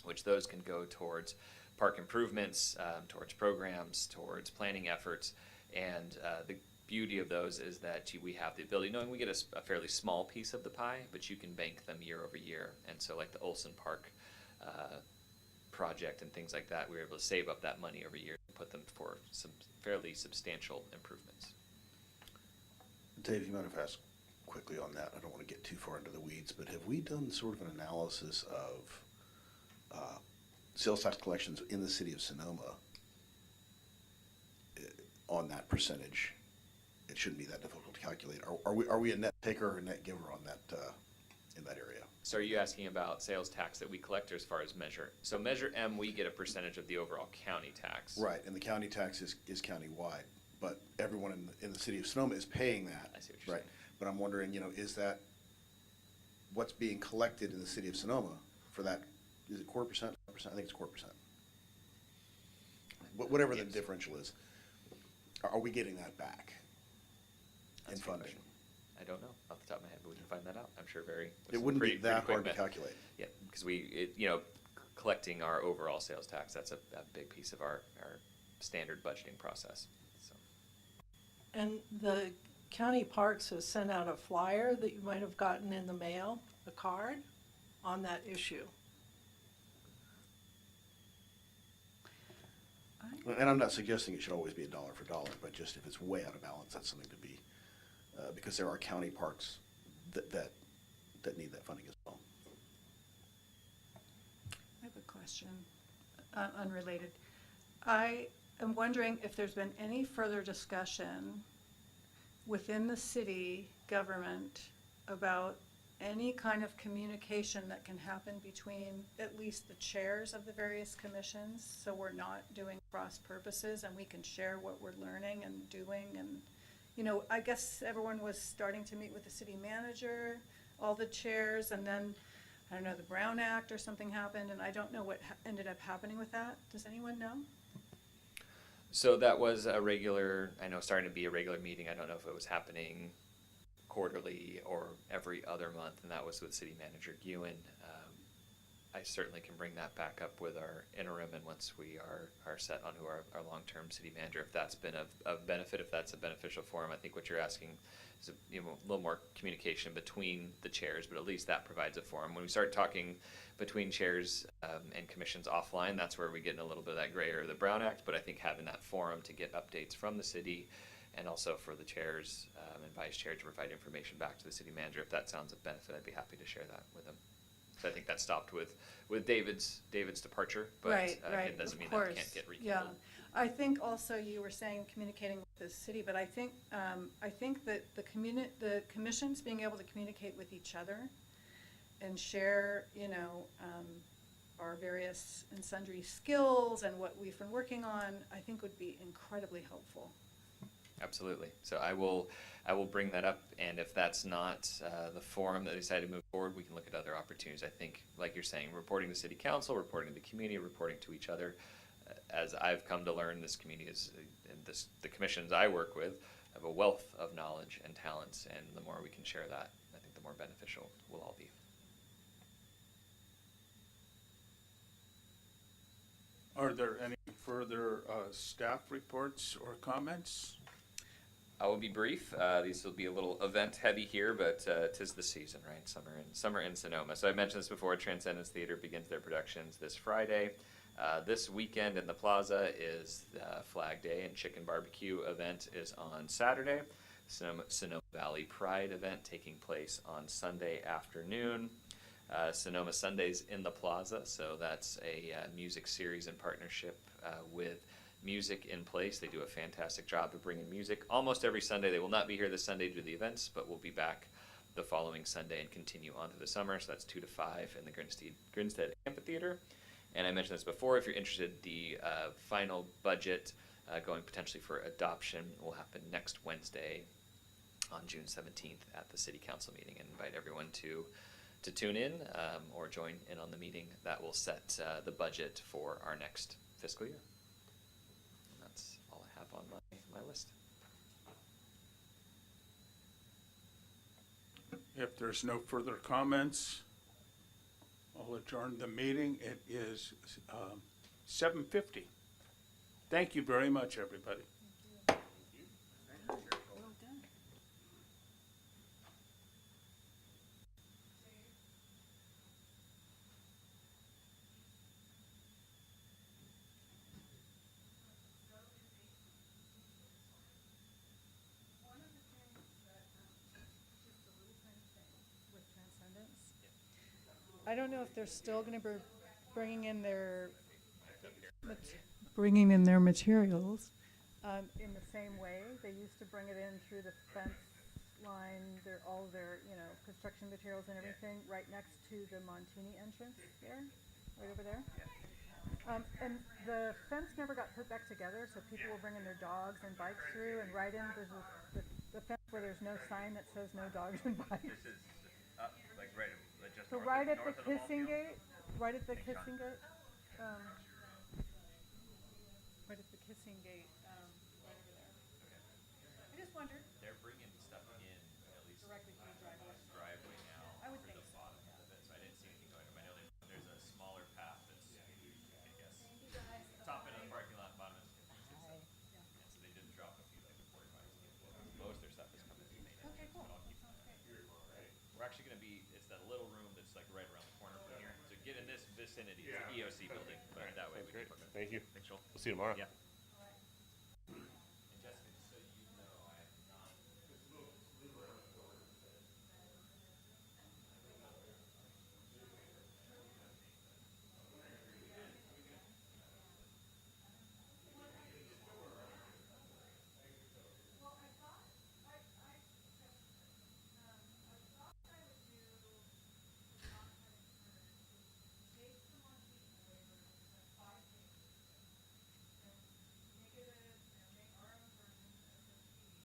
which those can go towards park improvements, towards programs, towards planning efforts. And the beauty of those is that we have the ability, knowing we get a fairly small piece of the pie, but you can bank them year over year. And so like the Olson Park project and things like that, we were able to save up that money every year and put them for some fairly substantial improvements.
Dave, you might have asked quickly on that. I don't want to get too far into the weeds, but have we done sort of an analysis of sales tax collections in the city of Sonoma on that percentage? It shouldn't be that difficult to calculate. Are we a net taker or a net giver on that in that area?
So are you asking about sales tax that we collect, or as far as Measure? So Measure M, we get a percentage of the overall county tax.
Right, and the county tax is countywide, but everyone in the city of Sonoma is paying that.
I see what you're
Right, but I'm wondering, is that what's being collected in the city of Sonoma for that? Is it 4%? I think it's 4%. Whatever the
Yes.
differential is, are we getting that back
That's
in
a good
funding?
question. I don't know off the top of my head, but we can find that out. I'm sure with
It
some
wouldn't be
pretty
that
quick
hard to
math.
calculate.
Yeah, because collecting our overall sales tax, that's a big piece of our standard budgeting process. So.
And the county parks has sent out a flyer that you might have gotten in the mail, a card on that issue.
And I'm not suggesting it should always be $1 for $1, but just if it's way out of balance, that's something to be, because there are county parks that need that funding as well.
I have a question, unrelated. I am wondering if there's been any further discussion within the city government about any kind of communication that can happen between at least the chairs of the various commissions, so we're not doing cross purposes and we can share what we're learning and doing. And, I guess everyone was starting to meet with the city manager, all the chairs, and then, I don't know, the Brown Act or something happened, and I don't know what ended up happening with that. Does anyone know?
So that was starting to be a regular meeting. I don't know if it was happening quarterly or every other month, and that was with City Manager Ewan. I certainly can bring that back up with our interim, and once we are set on who our long-term city manager, if that's been of benefit, if that's a beneficial forum. I think what you're asking is a little more communication between the chairs, but at least that provides a forum. When we start talking between chairs and commissions offline, that's where we get in a little bit of that gray area of the Brown Act, but I think having that forum to get updates from the city, and also for the chairs and vice chair to provide information back to the city manager, if that sounds of benefit, I'd be happy to share that with them. So I think that stopped with David's departure, but
Right,
it doesn't
of
mean
course.
that can't get rekindled.
Yeah, I think also you were saying communicating with the city, but I think that the commissions being able to communicate with each other and share, our various and sundry skills and what we've been working on, I think would be incredibly helpful.
Absolutely. So I will bring that up, and if that's not the forum that they decide to move forward, we can look at other opportunities. I think, like you're saying, reporting to city council, reporting to the community, reporting to each other. As I've come to learn, this community the commissions I work with have a wealth of knowledge and talents, and the more we can share that, I think the more beneficial we'll all be.
Are there any further staff reports or comments?
I will be brief. These will be a little event heavy here, but 'tis the season, right? Summer in Sonoma. So I mentioned this before. Transcendence Theater begins their productions this Friday. This weekend in the Plaza is Flag Day, and Chicken Barbecue event is on Saturday. Sonoma Valley Pride event taking place on Sunday afternoon. Sonoma Sundays in the Plaza, so that's a music series in partnership with Music in Place. They do a fantastic job of bringing music almost every Sunday. They will not be here this Sunday to do the events, but we'll be back the following Sunday and continue on through the summer. So that's 2 to 5 in the Grinstead Amphitheater. And I mentioned this before, if you're interested, the final budget going potentially for adoption will happen next Wednesday on June 17th at the City Council meeting, and invite everyone to tune in or join in on the meeting. That will set the budget for our next fiscal year. And that's all I have on my list.
If there's no further comments, I'll adjourn the meeting. It is 7:50. Thank you very much, everybody.
I don't know if they're still gonna be bringing in their materials in the same way. They used to bring it in through the fence line, all their, construction materials and everything, right next to the Montini entrance there, right over there. And the fence never got put back together, so people were bringing their dogs and bikes through, and right in, there's the fence where there's no sign that says no dogs and bikes.
This is up, like just
So
north
right
of,
at the
north of the ball
kissing
field?
gate, right at the kissing gate, right at the kissing gate, right over there. I just wondered.
They're bringing stuff in, at least
Directly to the driveway.
driveway now
I would
through
think
the
so.
bottom of it, so I didn't see anything going up. I know there's a smaller path that's, I guess, top end of the parking lot, bottom end. And so they did drop a few, like the 45s. Most of their stuff is coming through main
Okay,
entrance,
cool.
but I'll keep
Sounds great.
We're actually gonna be, it's that little room that's like right around the corner from here. So get in this vicinity, it's the EOC building, but that way we can
Great,
put it.
thank you.
Thanks, Joel.
We'll see you tomorrow.
Yeah.